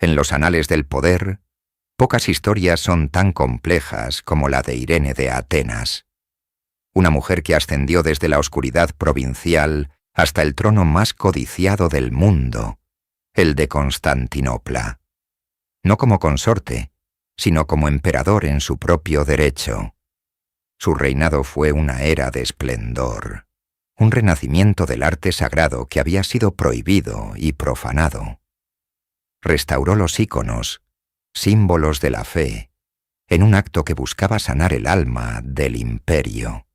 En los anales del poder, pocas historias son tan complejas como la de Irene de Atenas, una mujer que ascendió desde la oscuridad provincial hasta el trono más codiciado del mundo, el de Constantinopla, no como consorte, sino como emperador en su propio derecho. Su reinado fue una era de esplendor, un renacimiento del arte sagrado que había sido prohibido y profanado. Restauró los íconos, símbolos de la fe, en un acto que buscaba sanar el alma del imperio.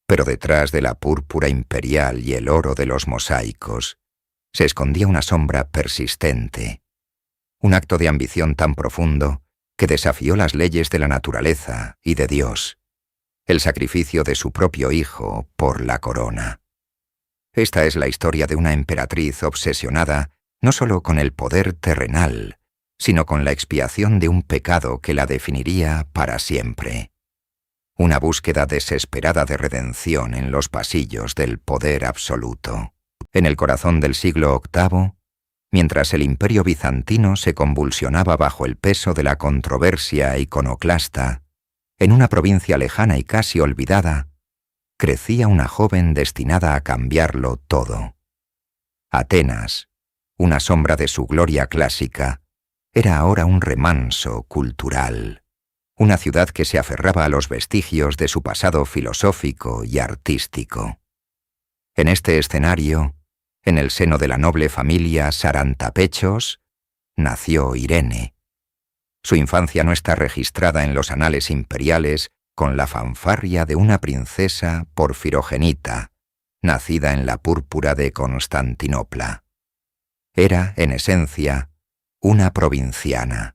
Pero detrás de la púrpura imperial y el oro de los mosaicos se escondía una sombra persistente, un acto de ambición tan profundo que desafió las leyes de la naturaleza y de Dios, el sacrificio de su propio hijo por la corona. Esta es la historia de una emperatriz obsesionada no solo con el poder terrenal, sino con la expiación de un pecado que la definiría para siempre. Una búsqueda desesperada de redención en los pasillos del poder absoluto. En el corazón del siglo VIII, mientras el imperio bizantino se convulsionaba bajo el peso de la controversia iconoclasta, en una provincia lejana y casi olvidada, crecía una joven destinada a cambiarlo todo. Atenas, una sombra de su gloria clásica, era ahora un remanso cultural, una ciudad que se aferraba a los vestigios de su pasado filosófico y artístico. En este escenario, en el seno de la noble familia Sarantapechos, nació Irene. Su infancia no está registrada en los anales imperiales con la fanfarria de una princesa porfirogenita, nacida en la púrpura de Constantinopla. Era, en esencia, una provinciana,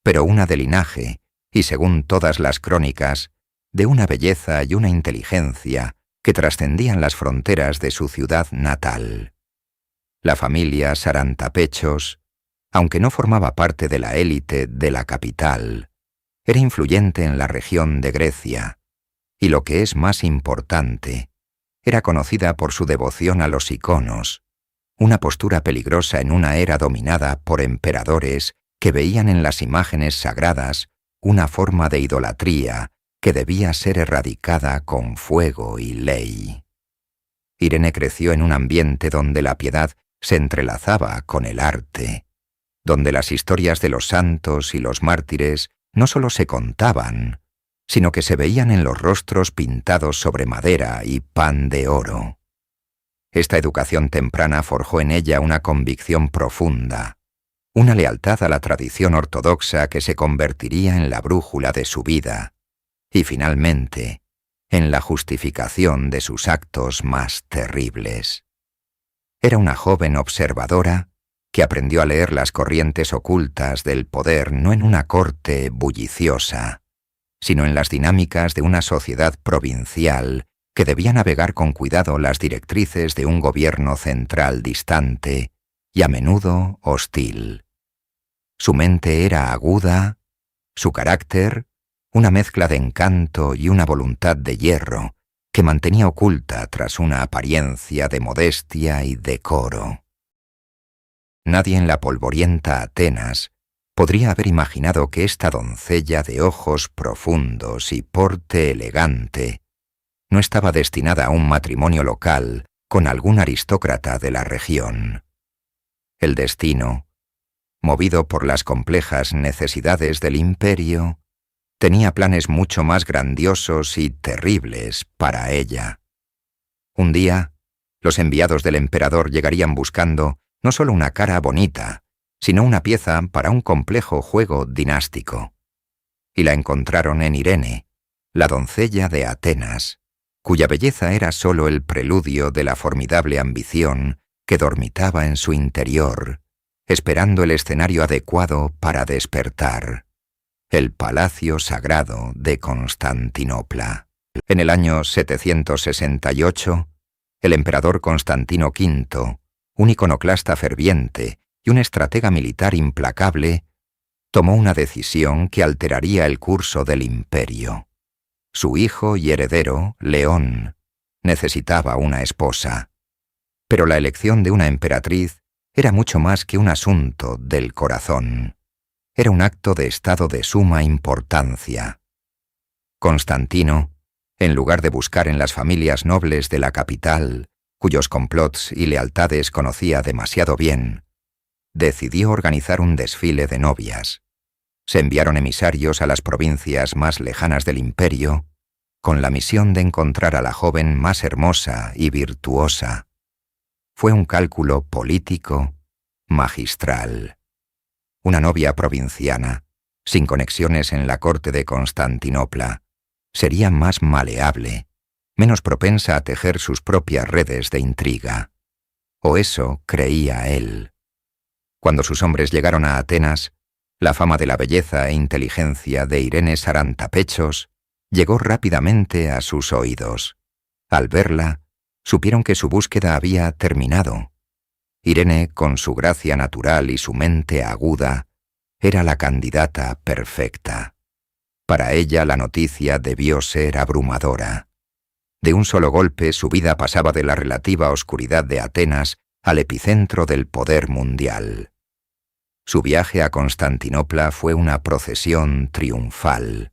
pero una de linaje, y según todas las crónicas, de una belleza y una inteligencia que trascendían las fronteras de su ciudad natal. La familia Sarantapechos, aunque no formaba parte de la élite de la capital, era influyente en la región de Grecia, y lo que es más importante, era conocida por su devoción a los iconos, una postura peligrosa en una era dominada por emperadores que veían en las imágenes sagradas una forma de idolatría que debía ser erradicada con fuego y ley. Irene creció en un ambiente donde la piedad se entrelazaba con el arte, donde las historias de los santos y los mártires no solo se contaban, sino que se veían en los rostros pintados sobre madera y pan de oro. Esta educación temprana forjó en ella una convicción profunda, una lealtad a la tradición ortodoxa que se convertiría en la brújula de su vida, y finalmente, en la justificación de sus actos más terribles. Era una joven observadora que aprendió a leer las corrientes ocultas del poder no en una corte bulliciosa, sino en las dinámicas de una sociedad provincial que debía navegar con cuidado las directrices de un gobierno central distante y a menudo hostil. Su mente era aguda, su carácter, una mezcla de encanto y una voluntad de hierro que mantenía oculta tras una apariencia de modestia y decoro. Nadie en la polvorienta Atenas podría haber imaginado que esta doncella de ojos profundos y porte elegante no estaba destinada a un matrimonio local con algún aristócrata de la región. El destino, movido por las complejas necesidades del imperio, tenía planes mucho más grandiosos y terribles para ella. Un día, los enviados del emperador llegarían buscando no solo una cara bonita, sino una pieza para un complejo juego dinástico. Y la encontraron en Irene, la doncella de Atenas, cuya belleza era solo el preludio de la formidable ambición que dormitaba en su interior, esperando el escenario adecuado para despertar, el palacio sagrado de Constantinopla. En el año 768, el emperador Constantino V, un iconoclasta ferviente y un estratega militar implacable, tomó una decisión que alteraría el curso del imperio. Su hijo y heredero, León, necesitaba una esposa, pero la elección de una emperatriz era mucho más que un asunto del corazón. Era un acto de estado de suma importancia. Constantino, en lugar de buscar en las familias nobles de la capital, cuyos complots y lealtades conocía demasiado bien, decidió organizar un desfile de novias. Se enviaron emisarios a las provincias más lejanas del imperio, con la misión de encontrar a la joven más hermosa y virtuosa. Fue un cálculo político, magistral. Una novia provinciana, sin conexiones en la corte de Constantinopla, sería más maleable, menos propensa a tejer sus propias redes de intriga. O eso creía él. Cuando sus hombres llegaron a Atenas, la fama de la belleza e inteligencia de Irene Sarantapechos llegó rápidamente a sus oídos. Al verla, supieron que su búsqueda había terminado. Irene, con su gracia natural y su mente aguda, era la candidata perfecta. Para ella la noticia debió ser abrumadora. De un solo golpe su vida pasaba de la relativa oscuridad de Atenas al epicentro del poder mundial. Su viaje a Constantinopla fue una procesión triunfal,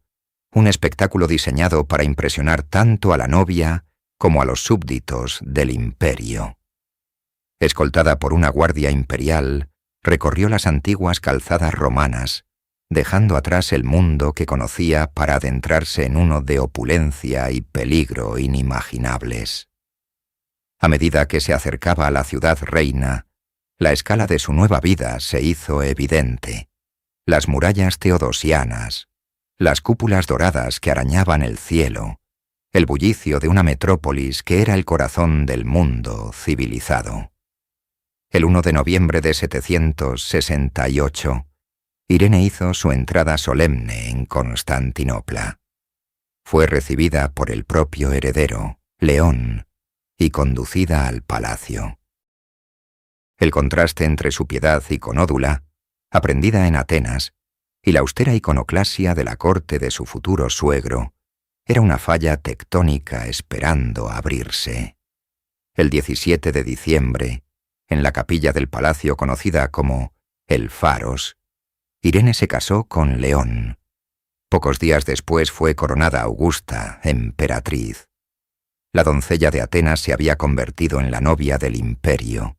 un espectáculo diseñado para impresionar tanto a la novia como a los súbditos del imperio. Escoltada por una guardia imperial, recorrió las antiguas calzadas romanas, dejando atrás el mundo que conocía para adentrarse en uno de opulencia y peligro inimaginables. A medida que se acercaba a la ciudad reina, la escala de su nueva vida se hizo evidente. Las murallas teodosianas, las cúpulas doradas que arañaban el cielo, el bullicio de una metrópolis que era el corazón del mundo civilizado. El 1 de noviembre de 768, Irene hizo su entrada solemne en Constantinopla. Fue recibida por el propio heredero, León, y conducida al palacio. El contraste entre su piedad iconódula, aprendida en Atenas, y la austera iconoclasia de la corte de su futuro suegro, era una falla tectónica esperando abrirse. El 17 de diciembre, en la capilla del palacio conocida como el Faros, Irene se casó con León. Pocos días después fue coronada Augusta, emperatriz. La doncella de Atenas se había convertido en la novia del imperio.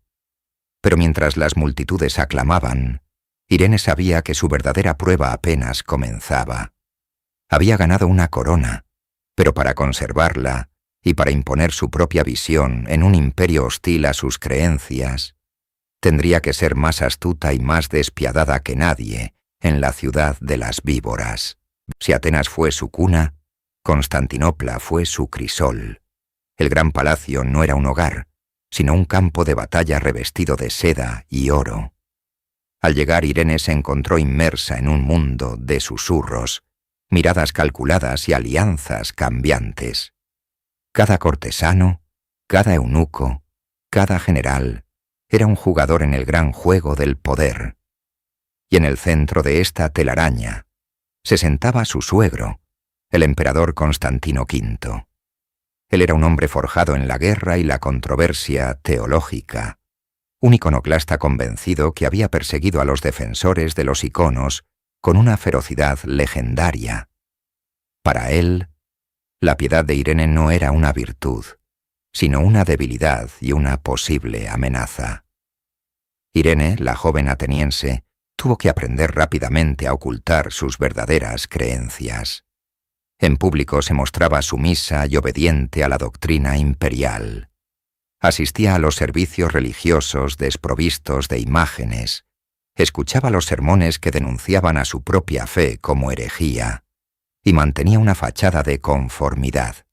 Pero mientras las multitudes aclamaban, Irene sabía que su verdadera prueba apenas comenzaba. Había ganado una corona, pero para conservarla y para imponer su propia visión en un imperio hostil a sus creencias, tendría que ser más astuta y más despiadada que nadie en la ciudad de las víboras. Si Atenas fue su cuna, Constantinopla fue su crisol. El gran palacio no era un hogar, sino un campo de batalla revestido de seda y oro. Al llegar, Irene se encontró inmersa en un mundo de susurros, miradas calculadas y alianzas cambiantes. Cada cortesano, cada eunuco, cada general, era un jugador en el gran juego del poder. Y en el centro de esta telaraña se sentaba su suegro, el emperador Constantino V. Él era un hombre forjado en la guerra y la controversia teológica, un iconoclasta convencido que había perseguido a los defensores de los iconos con una ferocidad legendaria. Para él, la piedad de Irene no era una virtud, sino una debilidad y una posible amenaza. Irene, la joven ateniense, tuvo que aprender rápidamente a ocultar sus verdaderas creencias. En público se mostraba sumisa y obediente a la doctrina imperial. Asistía a los servicios religiosos desprovistos de imágenes, escuchaba los sermones que denunciaban a su propia fe como herejía, y mantenía una fachada de conformidad.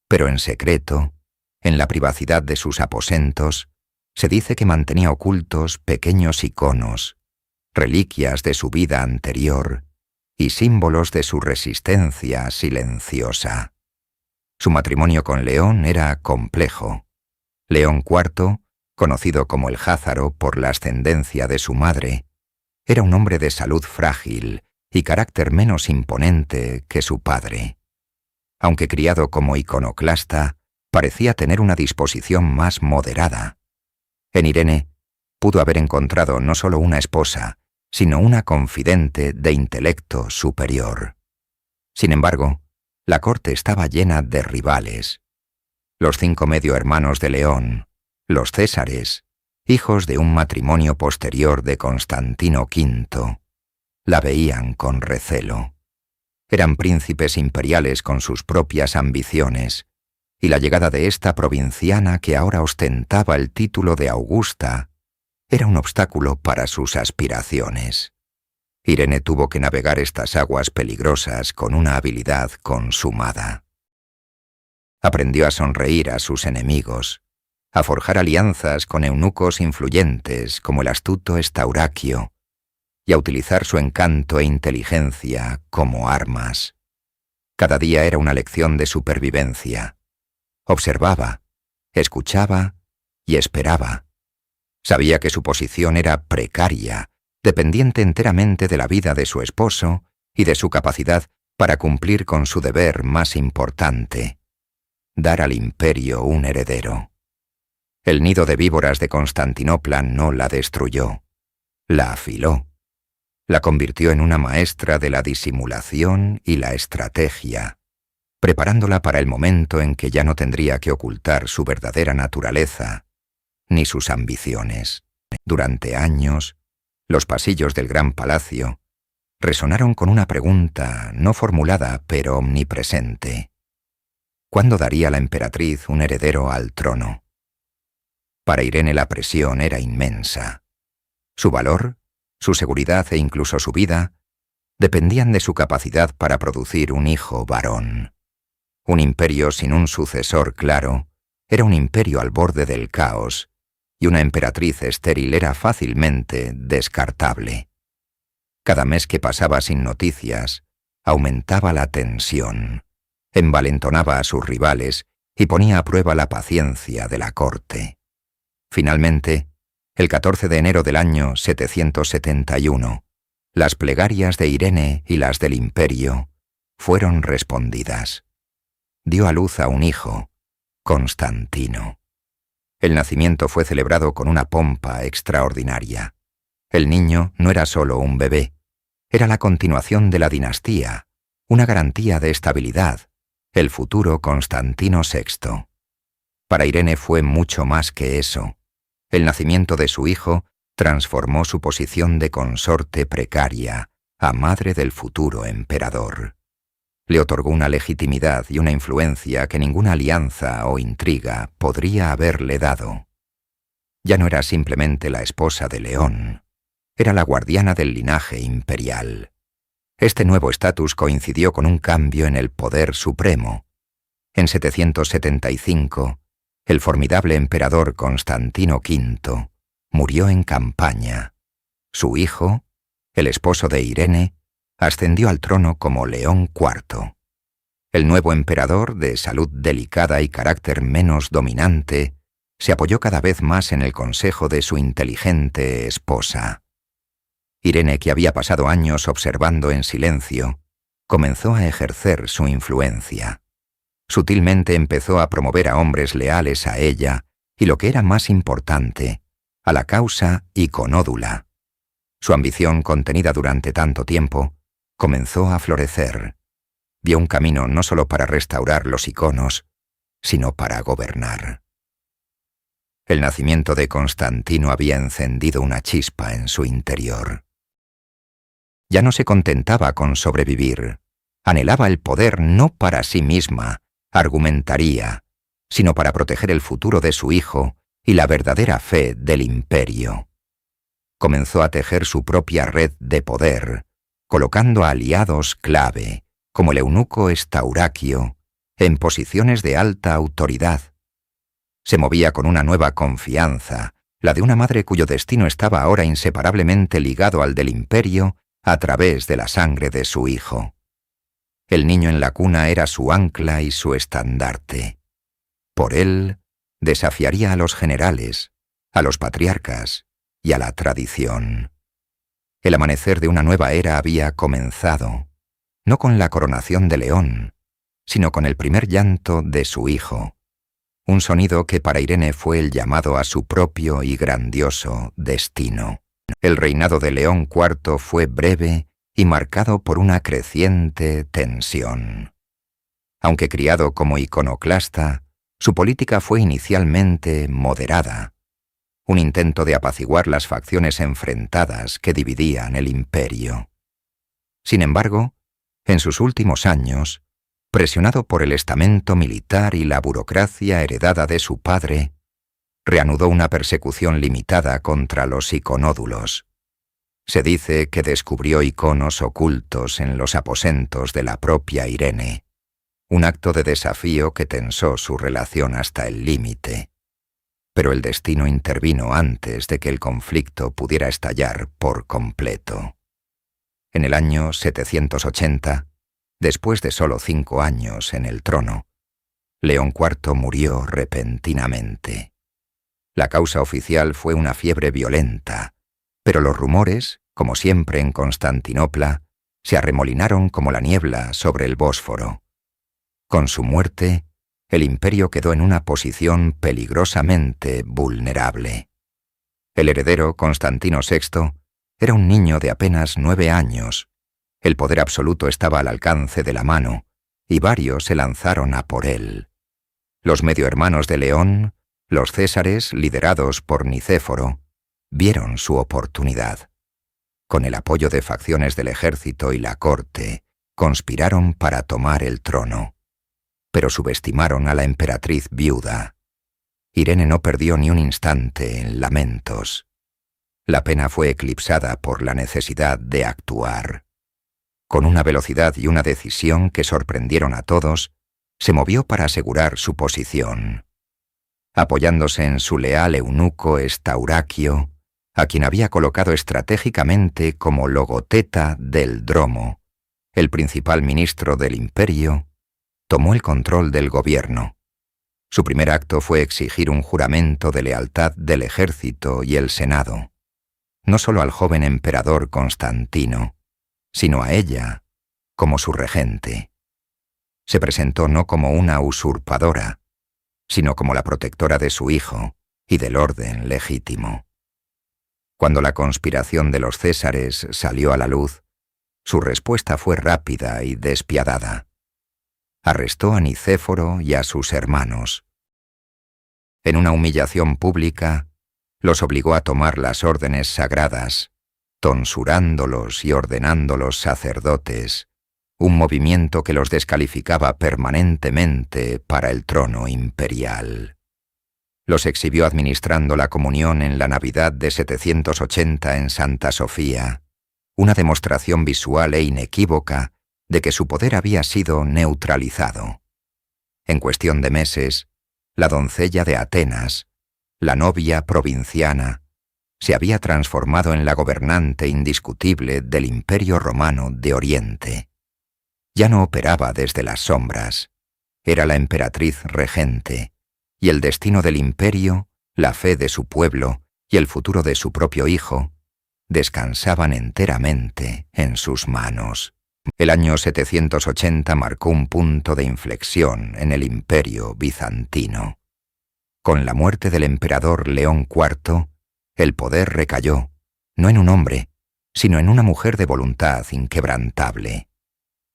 Pero en secreto, en la privacidad de sus aposentos, se dice que mantenía ocultos pequeños iconos, reliquias de su vida anterior y símbolos de su resistencia silenciosa. Su matrimonio con León era complejo. León IV, conocido como el Házaro por la ascendencia de su madre, era un hombre de salud frágil y carácter menos imponente que su padre. Aunque criado como iconoclasta, parecía tener una disposición más moderada. En Irene, pudo haber encontrado no solo una esposa, sino una confidente de intelecto superior. Sin embargo, la corte estaba llena de rivales. Los 5 medio hermanos de León, los Césares, hijos de un matrimonio posterior de Constantino V, la veían con recelo. Eran príncipes imperiales con sus propias ambiciones, y la llegada de esta provinciana que ahora ostentaba el título de Augusta era un obstáculo para sus aspiraciones. Irene tuvo que navegar estas aguas peligrosas con una habilidad consumada. Aprendió a sonreír a sus enemigos, a forjar alianzas con eunucos influyentes como el astuto Estauraquio, y a utilizar su encanto e inteligencia como armas. Cada día era una lección de supervivencia. Observaba, escuchaba y esperaba. Sabía que su posición era precaria, dependiente enteramente de la vida de su esposo y de su capacidad para cumplir con su deber más importante: dar al imperio un heredero. El nido de víboras de Constantinopla no la destruyó, la afiló. La convirtió en una maestra de la disimulación y la estrategia, preparándola para el momento en que ya no tendría que ocultar su verdadera naturaleza ni sus ambiciones. Durante años, los pasillos del gran palacio resonaron con una pregunta no formulada pero omnipresente: ¿cuándo daría la emperatriz un heredero al trono? Para Irene la presión era inmensa. Su valor, su seguridad e incluso su vida dependían de su capacidad para producir un hijo varón. Un imperio sin un sucesor claro era un imperio al borde del caos, y una emperatriz estéril era fácilmente descartable. Cada mes que pasaba sin noticias aumentaba la tensión, envalentonaba a sus rivales y ponía a prueba la paciencia de la corte. Finalmente, el 14 de enero del año 771, las plegarias de Irene y las del imperio fueron respondidas. Dio a luz a un hijo, Constantino. El nacimiento fue celebrado con una pompa extraordinaria. El niño no era solo un bebé, era la continuación de la dinastía, una garantía de estabilidad, el futuro Constantino VI. Para Irene fue mucho más que eso. El nacimiento de su hijo transformó su posición de consorte precaria a madre del futuro emperador. Le otorgó una legitimidad y una influencia que ninguna alianza o intriga podría haberle dado. Ya no era simplemente la esposa de León, era la guardiana del linaje imperial. Este nuevo estatus coincidió con un cambio en el poder supremo. En 775, el formidable emperador Constantino V murió en campaña. Su hijo, el esposo de Irene, ascendió al trono como León IV. El nuevo emperador, de salud delicada y carácter menos dominante, se apoyó cada vez más en el consejo de su inteligente esposa. Irene, que había pasado años observando en silencio, comenzó a ejercer su influencia. Sutilmente empezó a promover a hombres leales a ella y, lo que era más importante, a la causa iconódula. Su ambición, contenida durante tanto tiempo, comenzó a florecer. Vio un camino no solo para restaurar los iconos, sino para gobernar. El nacimiento de Constantino había encendido una chispa en su interior. Ya no se contentaba con sobrevivir, anhelaba el poder no para sí misma, argumentaría, sino para proteger el futuro de su hijo y la verdadera fe del imperio. Comenzó a tejer su propia red de poder, colocando a aliados clave, como el eunuco Estauraquio, en posiciones de alta autoridad. Se movía con una nueva confianza, la de una madre cuyo destino estaba ahora inseparablemente ligado al del imperio a través de la sangre de su hijo. El niño en la cuna era su ancla y su estandarte. Por él desafiaría a los generales, a los patriarcas y a la tradición. El amanecer de una nueva era había comenzado, no con la coronación de León, sino con el primer llanto de su hijo, un sonido que para Irene fue el llamado a su propio y grandioso destino. El reinado de León IV fue breve y marcado por una creciente tensión. Aunque criado como iconoclasta, su política fue inicialmente moderada, un intento de apaciguar las facciones enfrentadas que dividían el imperio. Sin embargo, en sus últimos años, presionado por el estamento militar y la burocracia heredada de su padre, reanudó una persecución limitada contra los iconódulos. Se dice que descubrió iconos ocultos en los aposentos de la propia Irene, un acto de desafío que tensó su relación hasta el límite. Pero el destino intervino antes de que el conflicto pudiera estallar por completo. En el año 780, después de solo 5 años en el trono, León IV murió repentinamente. La causa oficial fue una fiebre violenta, pero los rumores, como siempre en Constantinopla, se arremolinaron como la niebla sobre el Bósforo. Con su muerte, el imperio quedó en una posición peligrosamente vulnerable. El heredero, Constantino VI, era un niño de apenas 9 años. El poder absoluto estaba al alcance de la mano, y varios se lanzaron a por él. Los mediohermanos de León, los césares, liderados por Nicéforo, vieron su oportunidad. Con el apoyo de facciones del ejército y la corte, conspiraron para tomar el trono. Pero subestimaron a la emperatriz viuda. Irene no perdió ni un instante en lamentos. La pena fue eclipsada por la necesidad de actuar. Con una velocidad y una decisión que sorprendieron a todos, se movió para asegurar su posición. Apoyándose en su leal eunuco Estauraquio, a quien había colocado estratégicamente como logoteta del Dromo, el principal ministro del imperio, tomó el control del gobierno. Su primer acto fue exigir un juramento de lealtad del ejército y el Senado, no solo al joven emperador Constantino, sino a ella como su regente. Se presentó no como una usurpadora, sino como la protectora de su hijo y del orden legítimo. Cuando la conspiración de los césares salió a la luz, su respuesta fue rápida y despiadada. Arrestó a Nicéforo y a sus hermanos. En una humillación pública, los obligó a tomar las órdenes sagradas, tonsurándolos y ordenándolos sacerdotes, un movimiento que los descalificaba permanentemente para el trono imperial. Los exhibió administrando la comunión en la Navidad de 780 en Santa Sofía, una demostración visual e inequívoca de que su poder había sido neutralizado. En cuestión de meses, la doncella de Atenas, la novia provinciana, se había transformado en la gobernante indiscutible del Imperio Romano de Oriente. Ya no operaba desde las sombras, era la emperatriz regente, y el destino del imperio, la fe de su pueblo y el futuro de su propio hijo descansaban enteramente en sus manos. El año 780 marcó un punto de inflexión en el imperio bizantino. Con la muerte del emperador León IV, el poder recayó, no en un hombre, sino en una mujer de voluntad inquebrantable.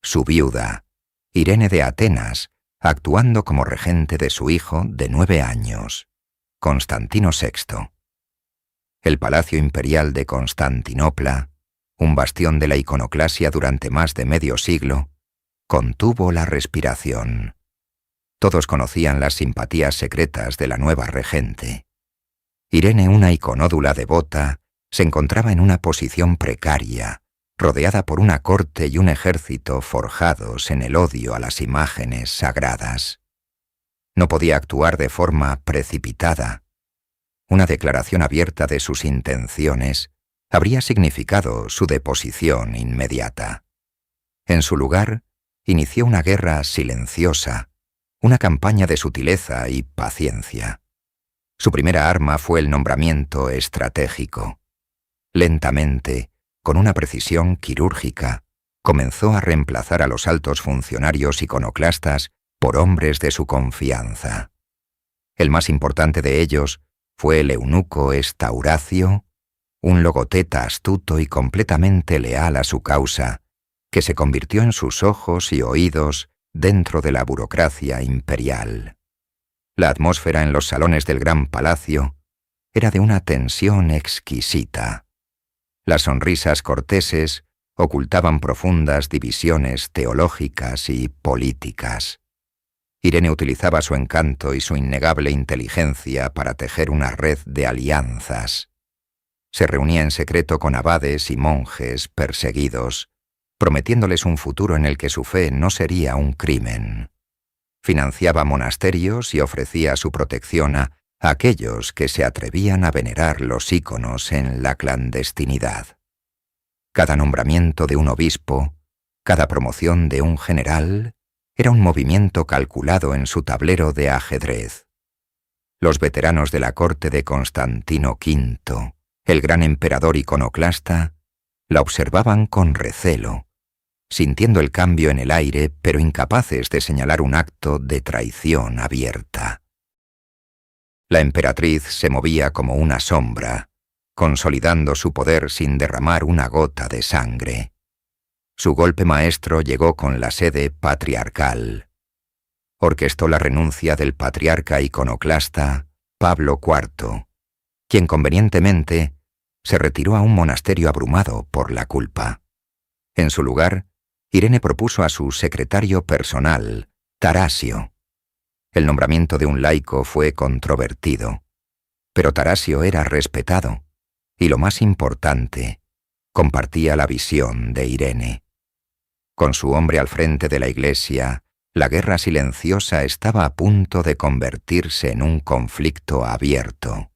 Su viuda, Irene de Atenas, actuando como regente de su hijo de 9 años, Constantino VI. El Palacio Imperial de Constantinopla, un bastión de la iconoclasia durante más de medio siglo, contuvo la respiración. Todos conocían las simpatías secretas de la nueva regente. Irene, una iconódula devota, se encontraba en una posición precaria, rodeada por una corte y un ejército forjados en el odio a las imágenes sagradas. No podía actuar de forma precipitada. Una declaración abierta de sus intenciones habría significado su deposición inmediata. En su lugar, inició una guerra silenciosa, una campaña de sutileza y paciencia. Su primera arma fue el nombramiento estratégico. Lentamente, con una precisión quirúrgica, comenzó a reemplazar a los altos funcionarios iconoclastas por hombres de su confianza. El más importante de ellos fue el eunuco Estauracio, un logoteta astuto y completamente leal a su causa, que se convirtió en sus ojos y oídos dentro de la burocracia imperial. La atmósfera en los salones del gran palacio era de una tensión exquisita. Las sonrisas corteses ocultaban profundas divisiones teológicas y políticas. Irene utilizaba su encanto y su innegable inteligencia para tejer una red de alianzas. Se reunía en secreto con abades y monjes perseguidos, prometiéndoles un futuro en el que su fe no sería un crimen. Financiaba monasterios y ofrecía su protección a aquellos que se atrevían a venerar los íconos en la clandestinidad. Cada nombramiento de un obispo, cada promoción de un general, era un movimiento calculado en su tablero de ajedrez. Los veteranos de la corte de Constantino V, el gran emperador iconoclasta, la observaban con recelo, sintiendo el cambio en el aire, pero incapaces de señalar un acto de traición abierta. La emperatriz se movía como una sombra, consolidando su poder sin derramar una gota de sangre. Su golpe maestro llegó con la sede patriarcal. Orquestó la renuncia del patriarca iconoclasta Pablo IV, quien convenientemente se retiró a un monasterio abrumado por la culpa. En su lugar, Irene propuso a su secretario personal, Tarasio. El nombramiento de un laico fue controvertido, pero Tarasio era respetado y, lo más importante, compartía la visión de Irene. Con su hombre al frente de la Iglesia, la guerra silenciosa estaba a punto de convertirse en un conflicto abierto.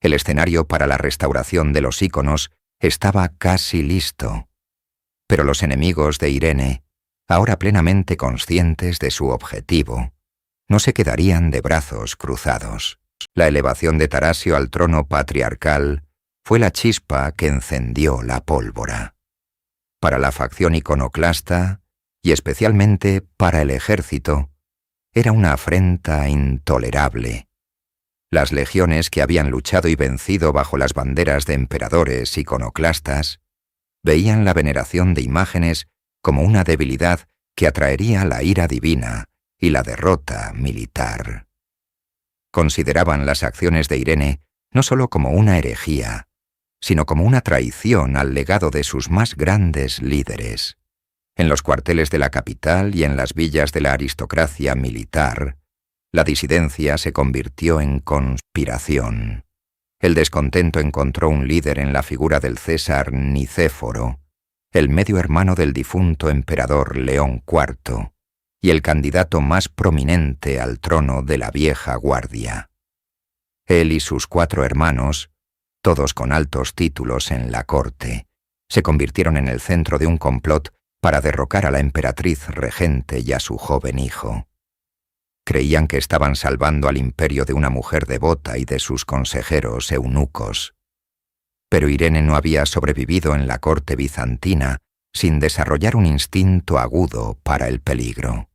El escenario para la restauración de los íconos estaba casi listo, pero los enemigos de Irene, ahora plenamente conscientes de su objetivo, no se quedarían de brazos cruzados. La elevación de Tarasio al trono patriarcal fue la chispa que encendió la pólvora. Para la facción iconoclasta, y especialmente para el ejército, era una afrenta intolerable. Las legiones que habían luchado y vencido bajo las banderas de emperadores iconoclastas veían la veneración de imágenes como una debilidad que atraería la ira divina y la derrota militar. Consideraban las acciones de Irene no solo como una herejía, sino como una traición al legado de sus más grandes líderes. En los cuarteles de la capital y en las villas de la aristocracia militar, la disidencia se convirtió en conspiración. El descontento encontró un líder en la figura del César Nicéforo, el medio hermano del difunto emperador León IV, y el candidato más prominente al trono de la vieja guardia. Él y sus 4 hermanos, todos con altos títulos en la corte, se convirtieron en el centro de un complot para derrocar a la emperatriz regente y a su joven hijo. Creían que estaban salvando al imperio de una mujer devota y de sus consejeros eunucos. Pero Irene no había sobrevivido en la corte bizantina sin desarrollar un instinto agudo para el peligro.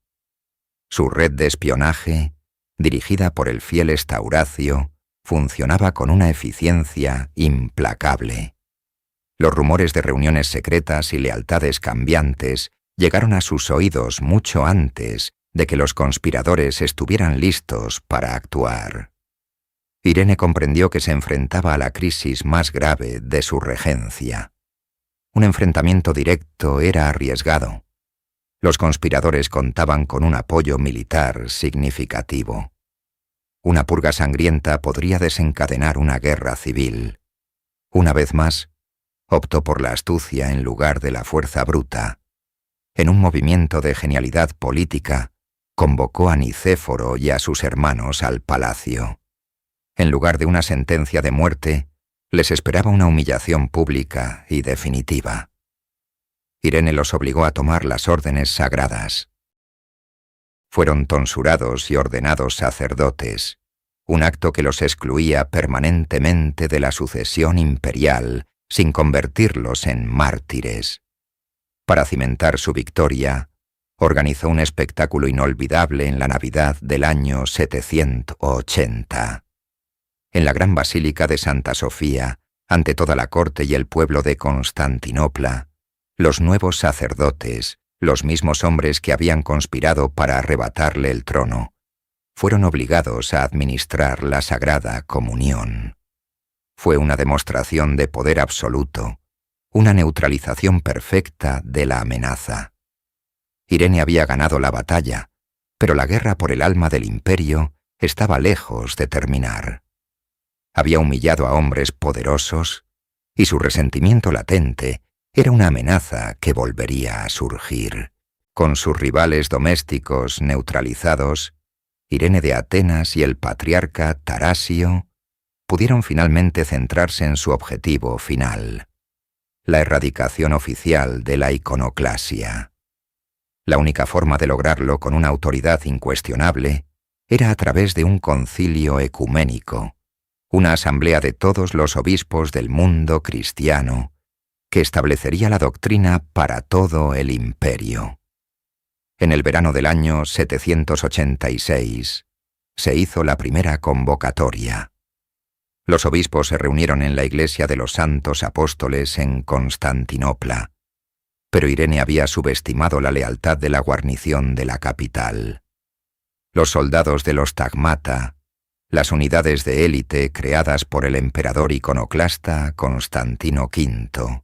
Su red de espionaje, dirigida por el fiel Estauracio, funcionaba con una eficiencia implacable. Los rumores de reuniones secretas y lealtades cambiantes llegaron a sus oídos mucho antes de que los conspiradores estuvieran listos para actuar. Irene comprendió que se enfrentaba a la crisis más grave de su regencia. Un enfrentamiento directo era arriesgado. Los conspiradores contaban con un apoyo militar significativo. Una purga sangrienta podría desencadenar una guerra civil. Una vez más, optó por la astucia en lugar de la fuerza bruta. En un movimiento de genialidad política, convocó a Nicéforo y a sus hermanos al palacio. En lugar de una sentencia de muerte, les esperaba una humillación pública y definitiva. Irene los obligó a tomar las órdenes sagradas. Fueron tonsurados y ordenados sacerdotes, un acto que los excluía permanentemente de la sucesión imperial sin convertirlos en mártires. Para cimentar su victoria, organizó un espectáculo inolvidable en la Navidad del año 780. En la gran basílica de Santa Sofía, ante toda la corte y el pueblo de Constantinopla, los nuevos sacerdotes, los mismos hombres que habían conspirado para arrebatarle el trono, fueron obligados a administrar la Sagrada Comunión. Fue una demostración de poder absoluto, una neutralización perfecta de la amenaza. Irene había ganado la batalla, pero la guerra por el alma del imperio estaba lejos de terminar. Había humillado a hombres poderosos, y su resentimiento latente era una amenaza que volvería a surgir. Con sus rivales domésticos neutralizados, Irene de Atenas y el patriarca Tarasio pudieron finalmente centrarse en su objetivo final, la erradicación oficial de la iconoclasia. La única forma de lograrlo con una autoridad incuestionable era a través de un concilio ecuménico, una asamblea de todos los obispos del mundo cristiano, que establecería la doctrina para todo el imperio. En el verano del año 786 se hizo la primera convocatoria. Los obispos se reunieron en la iglesia de los Santos Apóstoles en Constantinopla, pero Irene había subestimado la lealtad de la guarnición de la capital. Los soldados de los Tagmata, las unidades de élite creadas por el emperador iconoclasta Constantino V,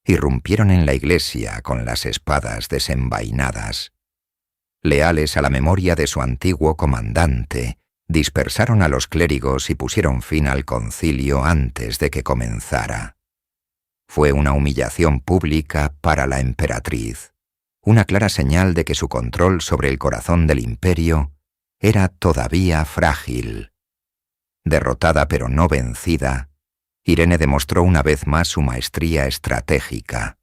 irrumpieron en la iglesia con las espadas desenvainadas. Leales a la memoria de su antiguo comandante, dispersaron a los clérigos y pusieron fin al concilio antes de que comenzara. Fue una humillación pública para la emperatriz, una clara señal de que su control sobre el corazón del imperio era todavía frágil. Derrotada pero no vencida, Irene demostró una vez más su maestría estratégica.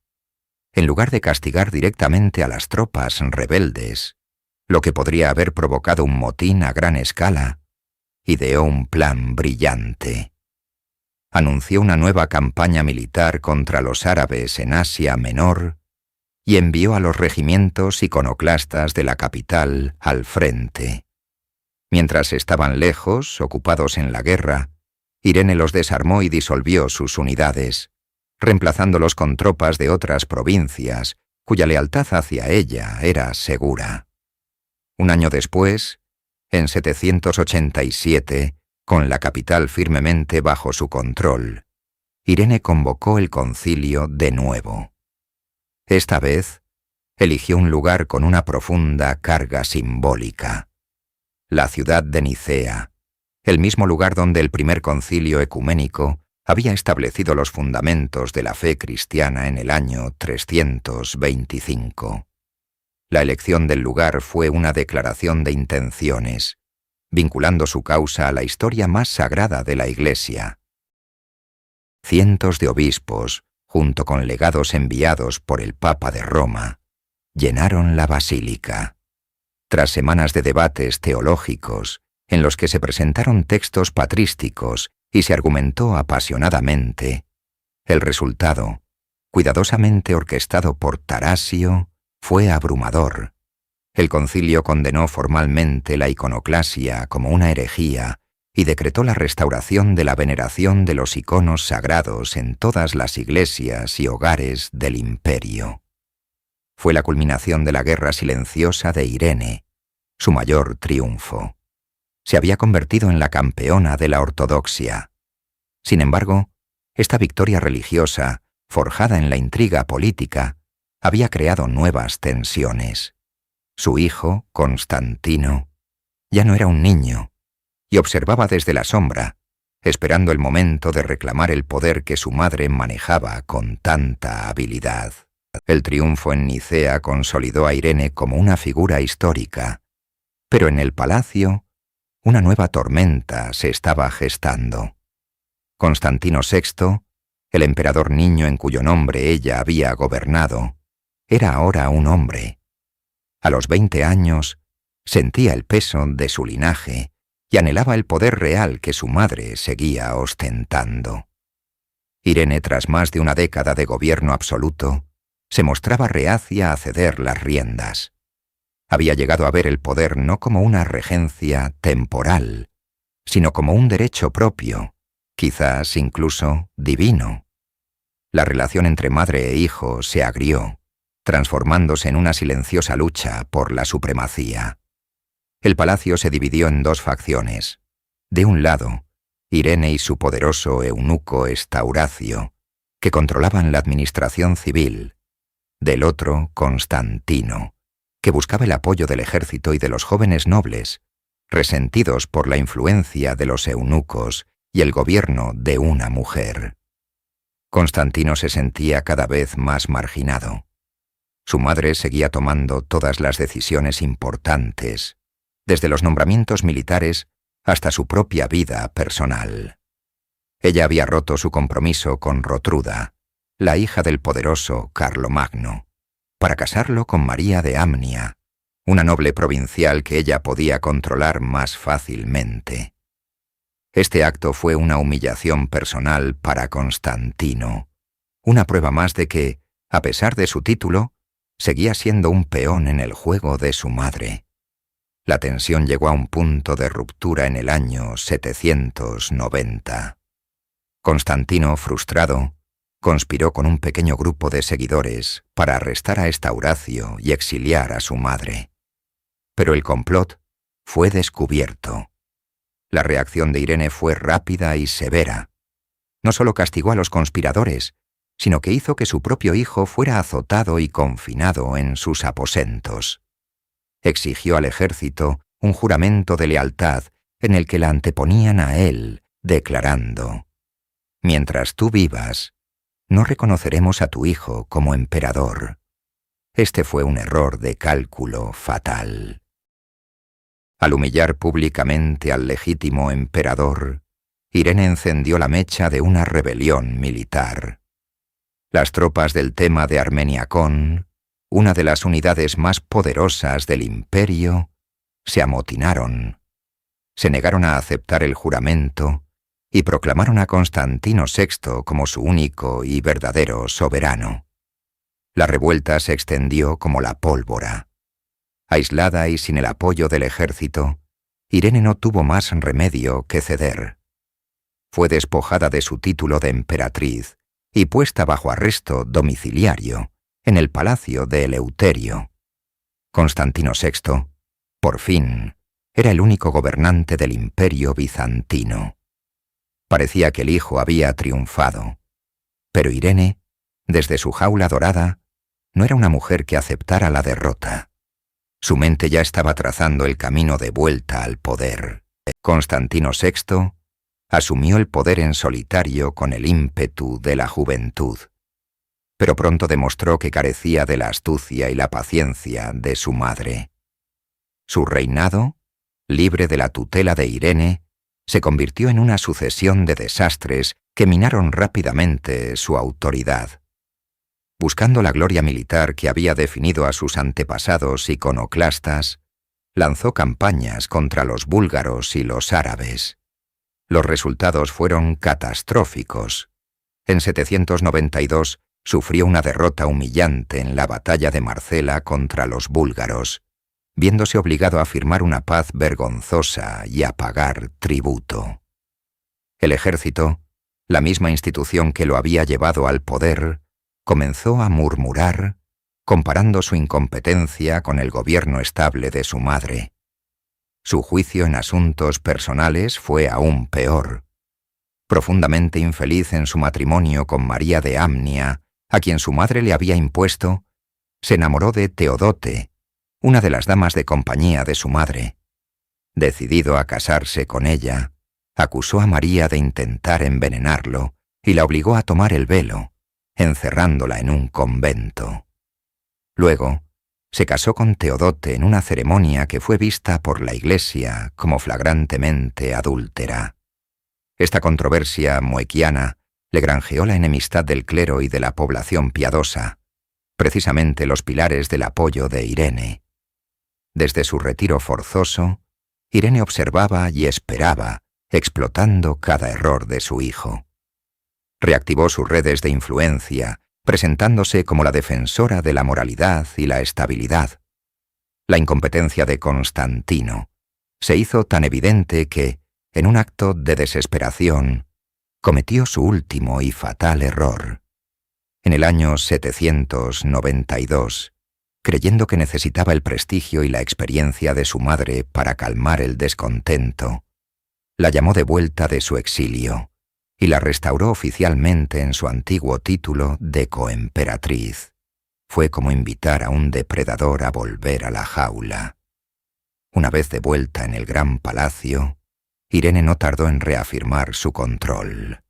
En lugar de castigar directamente a las tropas rebeldes, lo que podría haber provocado un motín a gran escala, ideó un plan brillante. Anunció una nueva campaña militar contra los árabes en Asia Menor y envió a los regimientos iconoclastas de la capital al frente. Mientras estaban lejos, ocupados en la guerra, Irene los desarmó y disolvió sus unidades, reemplazándolos con tropas de otras provincias, cuya lealtad hacia ella era segura. Un año después, en 787, con la capital firmemente bajo su control, Irene convocó el concilio de nuevo. Esta vez, eligió un lugar con una profunda carga simbólica: la ciudad de Nicea, el mismo lugar donde el primer concilio ecuménico había establecido los fundamentos de la fe cristiana en el año 325. La elección del lugar fue una declaración de intenciones, vinculando su causa a la historia más sagrada de la Iglesia. Cientos de obispos, junto con legados enviados por el Papa de Roma, llenaron la basílica. Tras semanas de debates teológicos, en los que se presentaron textos patrísticos y se argumentó apasionadamente, el resultado, cuidadosamente orquestado por Tarasio, fue abrumador. El concilio condenó formalmente la iconoclasia como una herejía y decretó la restauración de la veneración de los iconos sagrados en todas las iglesias y hogares del imperio. Fue la culminación de la guerra silenciosa de Irene, su mayor triunfo. Se había convertido en la campeona de la ortodoxia. Sin embargo, esta victoria religiosa, forjada en la intriga política, había creado nuevas tensiones. Su hijo, Constantino, ya no era un niño, y observaba desde la sombra, esperando el momento de reclamar el poder que su madre manejaba con tanta habilidad. El triunfo en Nicea consolidó a Irene como una figura histórica, pero en el palacio, una nueva tormenta se estaba gestando. Constantino VI, el emperador niño en cuyo nombre ella había gobernado, era ahora un hombre. A los 20 años, sentía el peso de su linaje y anhelaba el poder real que su madre seguía ostentando. Irene, tras más de una década de gobierno absoluto, se mostraba reacia a ceder las riendas. Había llegado a ver el poder no como una regencia temporal, sino como un derecho propio, quizás incluso divino. La relación entre madre e hijo se agrió, transformándose en una silenciosa lucha por la supremacía. El palacio se dividió en dos facciones. De un lado, Irene y su poderoso eunuco Estauracio, que controlaban la administración civil. Del otro, Constantino, que buscaba el apoyo del ejército y de los jóvenes nobles, resentidos por la influencia de los eunucos y el gobierno de una mujer. Constantino se sentía cada vez más marginado. Su madre seguía tomando todas las decisiones importantes, desde los nombramientos militares hasta su propia vida personal. Ella había roto su compromiso con Rotruda, la hija del poderoso Carlomagno, para casarlo con María de Amnia, una noble provincial que ella podía controlar más fácilmente. Este acto fue una humillación personal para Constantino, una prueba más de que, a pesar de su título, seguía siendo un peón en el juego de su madre. La tensión llegó a un punto de ruptura en el año 790. Constantino, frustrado, conspiró con un pequeño grupo de seguidores para arrestar a Estauracio y exiliar a su madre. Pero el complot fue descubierto. La reacción de Irene fue rápida y severa. No solo castigó a los conspiradores, sino que hizo que su propio hijo fuera azotado y confinado en sus aposentos. Exigió al ejército un juramento de lealtad en el que la anteponían a él, declarando: «Mientras tú vivas, no reconoceremos a tu hijo como emperador». Este fue un error de cálculo fatal. Al humillar públicamente al legítimo emperador, Irene encendió la mecha de una rebelión militar. Las tropas del tema de Armeniacón, una de las unidades más poderosas del imperio, se amotinaron, se negaron a aceptar el juramento y proclamaron a Constantino VI como su único y verdadero soberano. La revuelta se extendió como la pólvora. Aislada y sin el apoyo del ejército, Irene no tuvo más remedio que ceder. Fue despojada de su título de emperatriz y puesta bajo arresto domiciliario en el palacio de Eleuterio. Constantino VI, por fin, era el único gobernante del imperio bizantino. Parecía que el hijo había triunfado, pero Irene, desde su jaula dorada, no era una mujer que aceptara la derrota. Su mente ya estaba trazando el camino de vuelta al poder. Constantino VI asumió el poder en solitario con el ímpetu de la juventud, pero pronto demostró que carecía de la astucia y la paciencia de su madre. Su reinado, libre de la tutela de Irene, se convirtió en una sucesión de desastres que minaron rápidamente su autoridad. Buscando la gloria militar que había definido a sus antepasados iconoclastas, lanzó campañas contra los búlgaros y los árabes. Los resultados fueron catastróficos. En 792 sufrió una derrota humillante en la batalla de Marcela contra los búlgaros, viéndose obligado a firmar una paz vergonzosa y a pagar tributo. El ejército, la misma institución que lo había llevado al poder, comenzó a murmurar, comparando su incompetencia con el gobierno estable de su madre. Su juicio en asuntos personales fue aún peor. Profundamente infeliz en su matrimonio con María de Amnia, a quien su madre le había impuesto, se enamoró de Teodote, una de las damas de compañía de su madre. Decidido a casarse con ella, acusó a María de intentar envenenarlo y la obligó a tomar el velo, encerrándola en un convento. Luego, se casó con Teodote en una ceremonia que fue vista por la Iglesia como flagrantemente adúltera. Esta controversia moequiana le granjeó la enemistad del clero y de la población piadosa, precisamente los pilares del apoyo de Irene. Desde su retiro forzoso, Irene observaba y esperaba, explotando cada error de su hijo. Reactivó sus redes de influencia, presentándose como la defensora de la moralidad y la estabilidad. La incompetencia de Constantino se hizo tan evidente que, en un acto de desesperación, cometió su último y fatal error. En el año 792, creyendo que necesitaba el prestigio y la experiencia de su madre para calmar el descontento, la llamó de vuelta de su exilio y la restauró oficialmente en su antiguo título de coemperatriz. Fue como invitar a un depredador a volver a la jaula. Una vez de vuelta en el gran palacio, Irene no tardó en reafirmar su control.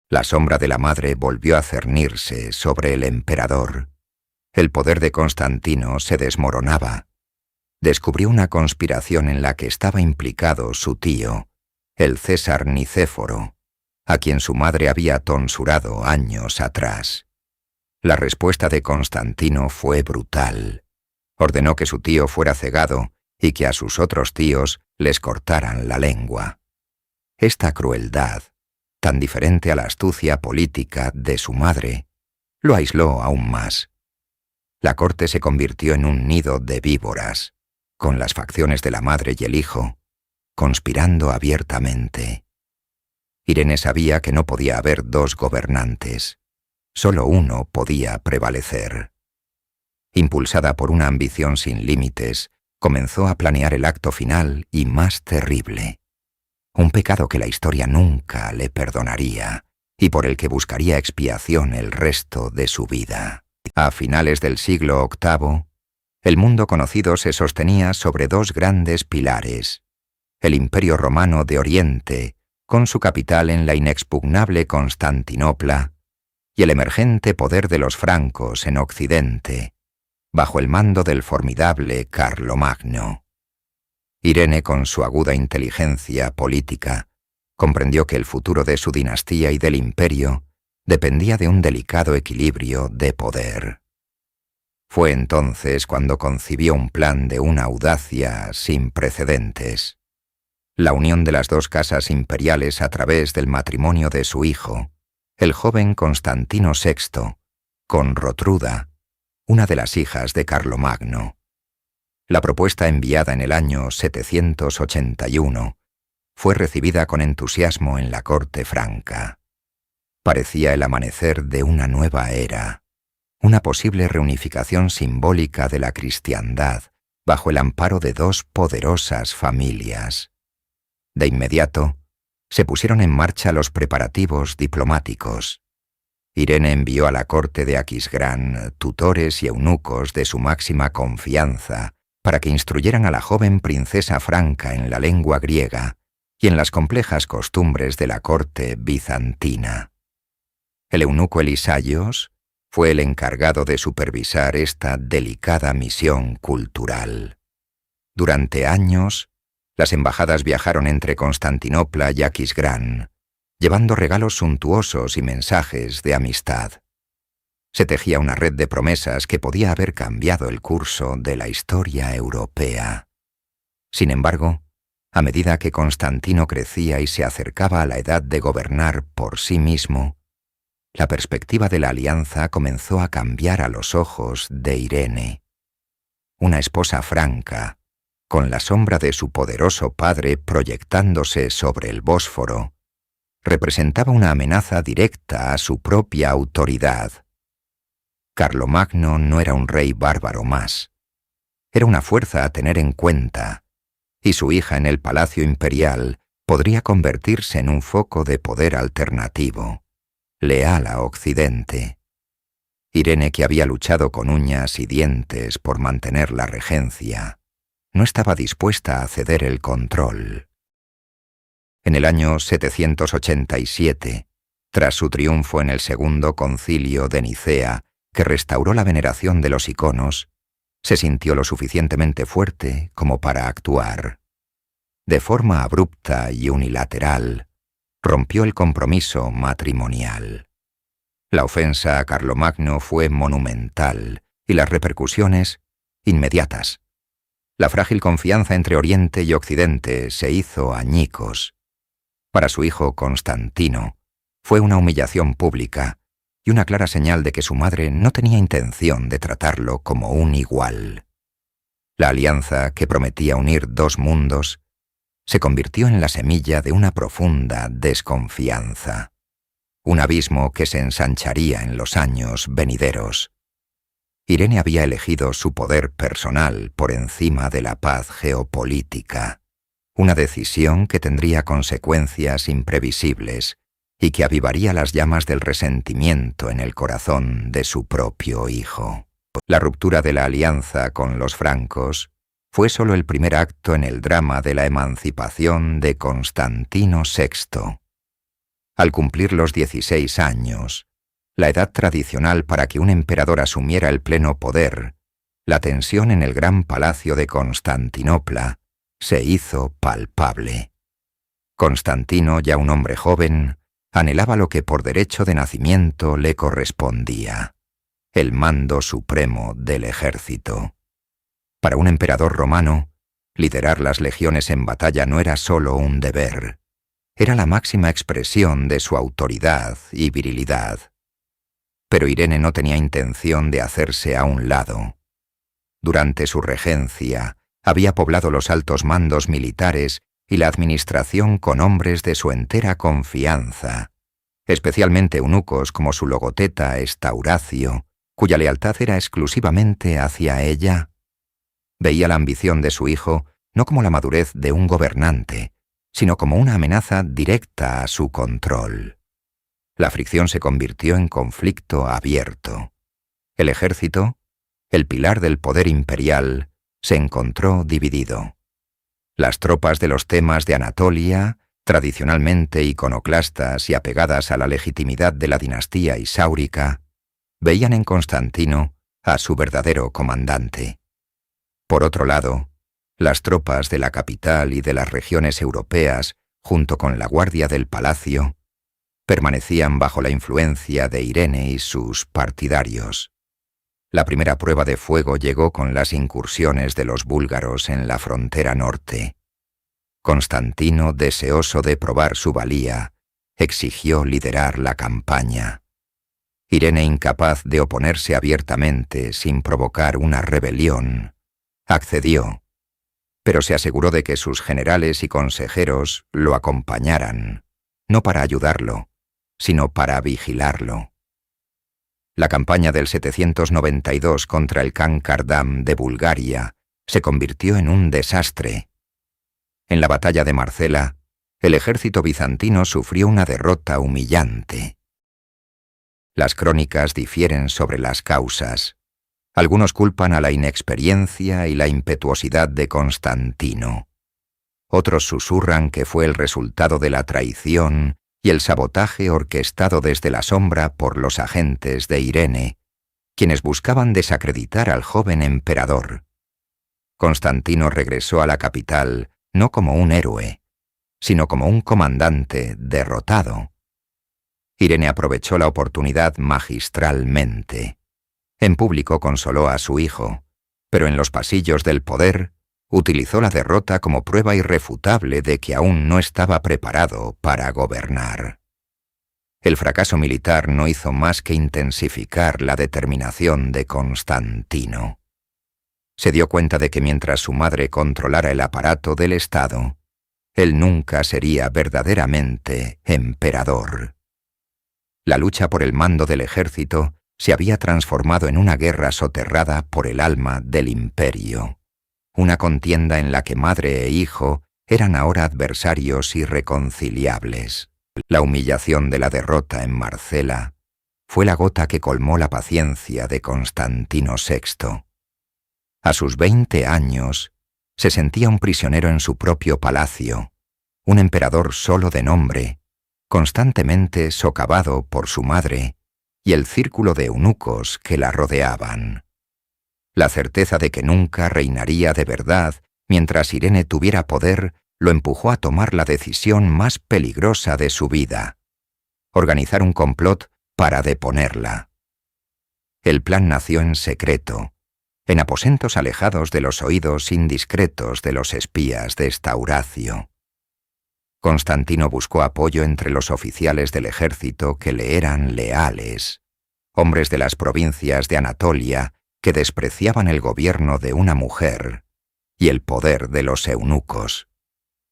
La sombra de la madre volvió a cernirse sobre el emperador. El poder de Constantino se desmoronaba. Descubrió una conspiración en la que estaba implicado su tío, el César Nicéforo, a quien su madre había tonsurado años atrás. La respuesta de Constantino fue brutal. Ordenó que su tío fuera cegado y que a sus otros tíos les cortaran la lengua. Esta crueldad, tan diferente a la astucia política de su madre, lo aisló aún más. La corte se convirtió en un nido de víboras, con las facciones de la madre y el hijo, conspirando abiertamente. Irene sabía que no podía haber dos gobernantes, solo uno podía prevalecer. Impulsada por una ambición sin límites, comenzó a planear el acto final y más terrible. Un pecado que la historia nunca le perdonaría y por el que buscaría expiación el resto de su vida. A finales del siglo VIII, el mundo conocido se sostenía sobre dos grandes pilares: el Imperio Romano de Oriente, con su capital en la inexpugnable Constantinopla, y el emergente poder de los francos en Occidente, bajo el mando del formidable Carlomagno. Irene, con su aguda inteligencia política, comprendió que el futuro de su dinastía y del imperio dependía de un delicado equilibrio de poder. Fue entonces cuando concibió un plan de una audacia sin precedentes: la unión de las dos casas imperiales a través del matrimonio de su hijo, el joven Constantino VI, con Rotruda, una de las hijas de Carlomagno. La propuesta, enviada en el año 781, fue recibida con entusiasmo en la corte franca. Parecía el amanecer de una nueva era, una posible reunificación simbólica de la cristiandad bajo el amparo de dos poderosas familias. De inmediato, se pusieron en marcha los preparativos diplomáticos. Irene envió a la corte de Aquisgrán tutores y eunucos de su máxima confianza para que instruyeran a la joven princesa franca en la lengua griega y en las complejas costumbres de la corte bizantina. El eunuco Elisaios fue el encargado de supervisar esta delicada misión cultural. Durante años, las embajadas viajaron entre Constantinopla y Aquisgrán, llevando regalos suntuosos y mensajes de amistad. Se tejía una red de promesas que podía haber cambiado el curso de la historia europea. Sin embargo, a medida que Constantino crecía y se acercaba a la edad de gobernar por sí mismo, la perspectiva de la alianza comenzó a cambiar a los ojos de Irene. Una esposa franca, con la sombra de su poderoso padre proyectándose sobre el Bósforo, representaba una amenaza directa a su propia autoridad. Carlomagno no era un rey bárbaro más. Era una fuerza a tener en cuenta, y su hija en el palacio imperial podría convertirse en un foco de poder alternativo, leal a Occidente. Irene, que había luchado con uñas y dientes por mantener la regencia, no estaba dispuesta a ceder el control. En el año 787, tras su triunfo en el Segundo Concilio de Nicea, que restauró la veneración de los iconos, se sintió lo suficientemente fuerte como para actuar. De forma abrupta y unilateral, rompió el compromiso matrimonial. La ofensa a Carlomagno fue monumental y las repercusiones inmediatas. La frágil confianza entre Oriente y Occidente se hizo añicos. Para su hijo Constantino, fue una humillación pública y una clara señal de que su madre no tenía intención de tratarlo como un igual. La alianza que prometía unir dos mundos se convirtió en la semilla de una profunda desconfianza, un abismo que se ensancharía en los años venideros. Irene había elegido su poder personal por encima de la paz geopolítica, una decisión que tendría consecuencias imprevisibles y que avivaría las llamas del resentimiento en el corazón de su propio hijo. La ruptura de la alianza con los francos fue solo el primer acto en el drama de la emancipación de Constantino VI. Al cumplir los 16 años, la edad tradicional para que un emperador asumiera el pleno poder, la tensión en el gran palacio de Constantinopla se hizo palpable. Constantino, ya un hombre joven, anhelaba lo que por derecho de nacimiento le correspondía: el mando supremo del ejército. Para un emperador romano, liderar las legiones en batalla no era solo un deber, era la máxima expresión de su autoridad y virilidad. Pero Irene no tenía intención de hacerse a un lado. Durante su regencia, había poblado los altos mandos militares y la administración con hombres de su entera confianza, especialmente eunucos como su logoteta Estauracio, cuya lealtad era exclusivamente hacia ella. Veía la ambición de su hijo no como la madurez de un gobernante, sino como una amenaza directa a su control. La fricción se convirtió en conflicto abierto. El ejército, el pilar del poder imperial, se encontró dividido. Las tropas de los temas de Anatolia, tradicionalmente iconoclastas y apegadas a la legitimidad de la dinastía isáurica, veían en Constantino a su verdadero comandante. Por otro lado, las tropas de la capital y de las regiones europeas, junto con la guardia del palacio, permanecían bajo la influencia de Irene y sus partidarios. La primera prueba de fuego llegó con las incursiones de los búlgaros en la frontera norte. Constantino, deseoso de probar su valía, exigió liderar la campaña. Irene, incapaz de oponerse abiertamente sin provocar una rebelión, accedió, pero se aseguró de que sus generales y consejeros lo acompañaran, no para ayudarlo, sino para vigilarlo. La campaña del 792 contra el Khan Kardam de Bulgaria se convirtió en un desastre. En la batalla de Marcela, el ejército bizantino sufrió una derrota humillante. Las crónicas difieren sobre las causas. Algunos culpan a la inexperiencia y la impetuosidad de Constantino. Otros susurran que fue el resultado de la traición y el sabotaje orquestado desde la sombra por los agentes de Irene, quienes buscaban desacreditar al joven emperador. Constantino regresó a la capital no como un héroe, sino como un comandante derrotado. Irene aprovechó la oportunidad magistralmente. En público consoló a su hijo, pero en los pasillos del poder utilizó la derrota como prueba irrefutable de que aún no estaba preparado para gobernar. El fracaso militar no hizo más que intensificar la determinación de Constantino. Se dio cuenta de que mientras su madre controlara el aparato del Estado, él nunca sería verdaderamente emperador. La lucha por el mando del ejército se había transformado en una guerra soterrada por el alma del imperio, una contienda en la que madre e hijo eran ahora adversarios irreconciliables. La humillación de la derrota en Marcela fue la gota que colmó la paciencia de Constantino VI. A sus 20 años, se sentía un prisionero en su propio palacio, un emperador solo de nombre, constantemente socavado por su madre y el círculo de eunucos que la rodeaban. La certeza de que nunca reinaría de verdad mientras Irene tuviera poder lo empujó a tomar la decisión más peligrosa de su vida: organizar un complot para deponerla. El plan nació en secreto, en aposentos alejados de los oídos indiscretos de los espías de Estauracio. Constantino buscó apoyo entre los oficiales del ejército que le eran leales, hombres de las provincias de Anatolia que despreciaban el gobierno de una mujer y el poder de los eunucos.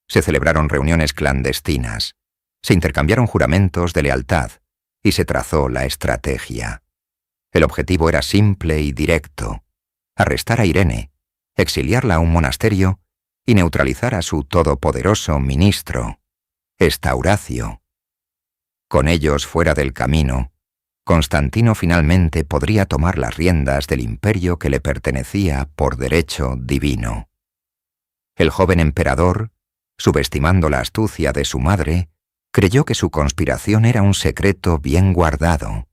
Se celebraron reuniones clandestinas, se intercambiaron juramentos de lealtad y se trazó la estrategia. El objetivo era simple y directo: arrestar a Irene, exiliarla a un monasterio y neutralizar a su todopoderoso ministro, Estauracio. Con ellos fuera del camino, Constantino finalmente podría tomar las riendas del imperio que le pertenecía por derecho divino. El joven emperador, subestimando la astucia de su madre, creyó que su conspiración era un secreto bien guardado.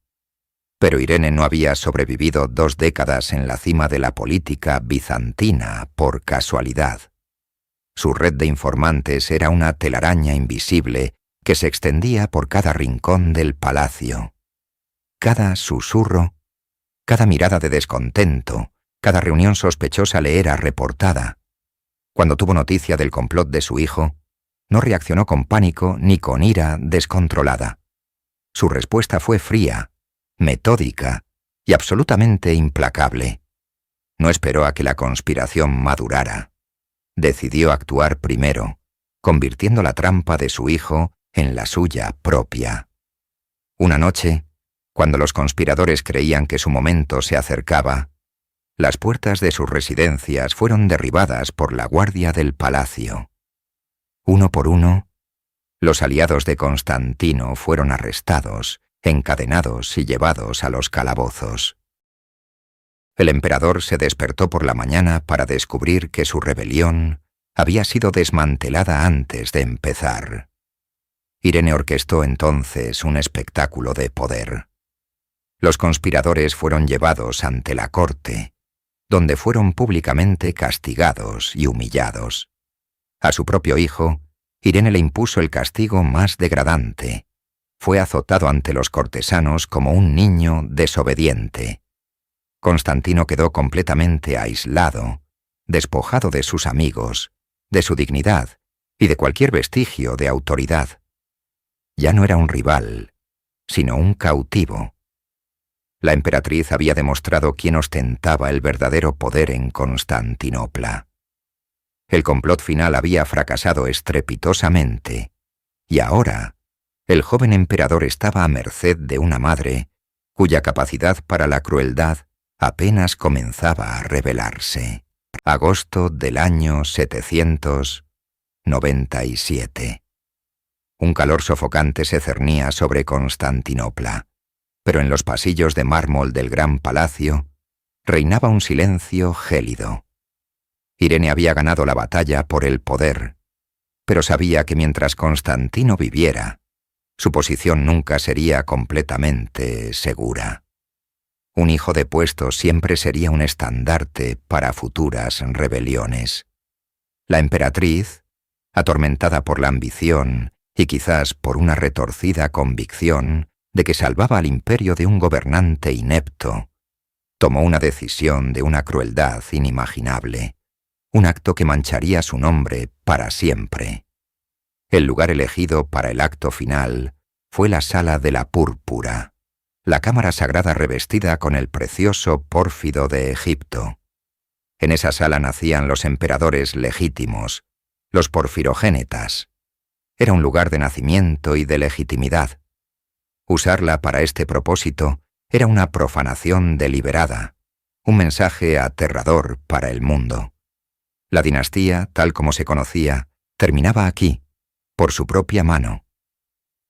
Pero Irene no había sobrevivido 2 décadas en la cima de la política bizantina por casualidad. Su red de informantes era una telaraña invisible que se extendía por cada rincón del palacio. Cada susurro, cada mirada de descontento, cada reunión sospechosa le era reportada. Cuando tuvo noticia del complot de su hijo, no reaccionó con pánico ni con ira descontrolada. Su respuesta fue fría, metódica y absolutamente implacable. No esperó a que la conspiración madurara. Decidió actuar primero, convirtiendo la trampa de su hijo en la suya propia. Una noche, cuando los conspiradores creían que su momento se acercaba, las puertas de sus residencias fueron derribadas por la guardia del palacio. Uno por uno, los aliados de Constantino fueron arrestados, encadenados y llevados a los calabozos. El emperador se despertó por la mañana para descubrir que su rebelión había sido desmantelada antes de empezar. Irene orquestó entonces un espectáculo de poder. Los conspiradores fueron llevados ante la corte, donde fueron públicamente castigados y humillados. A su propio hijo, Irene le impuso el castigo más degradante. Fue azotado ante los cortesanos como un niño desobediente. Constantino quedó completamente aislado, despojado de sus amigos, de su dignidad y de cualquier vestigio de autoridad. Ya no era un rival, sino un cautivo. La emperatriz había demostrado quién ostentaba el verdadero poder en Constantinopla. El complot final había fracasado estrepitosamente, y ahora el joven emperador estaba a merced de una madre cuya capacidad para la crueldad apenas comenzaba a revelarse. Agosto del año 797. Un calor sofocante se cernía sobre Constantinopla, pero en los pasillos de mármol del gran palacio reinaba un silencio gélido. Irene había ganado la batalla por el poder, pero sabía que mientras Constantino viviera, su posición nunca sería completamente segura. Un hijo depuesto siempre sería un estandarte para futuras rebeliones. La emperatriz, atormentada por la ambición y quizás por una retorcida convicción de que salvaba al imperio de un gobernante inepto, tomó una decisión de una crueldad inimaginable, un acto que mancharía su nombre para siempre. El lugar elegido para el acto final fue la Sala de la Púrpura, la cámara sagrada revestida con el precioso pórfido de Egipto. En esa sala nacían los emperadores legítimos, los porfirogénetas. Era un lugar de nacimiento y de legitimidad. Usarla para este propósito era una profanación deliberada, un mensaje aterrador para el mundo. La dinastía, tal como se conocía, terminaba aquí, por su propia mano.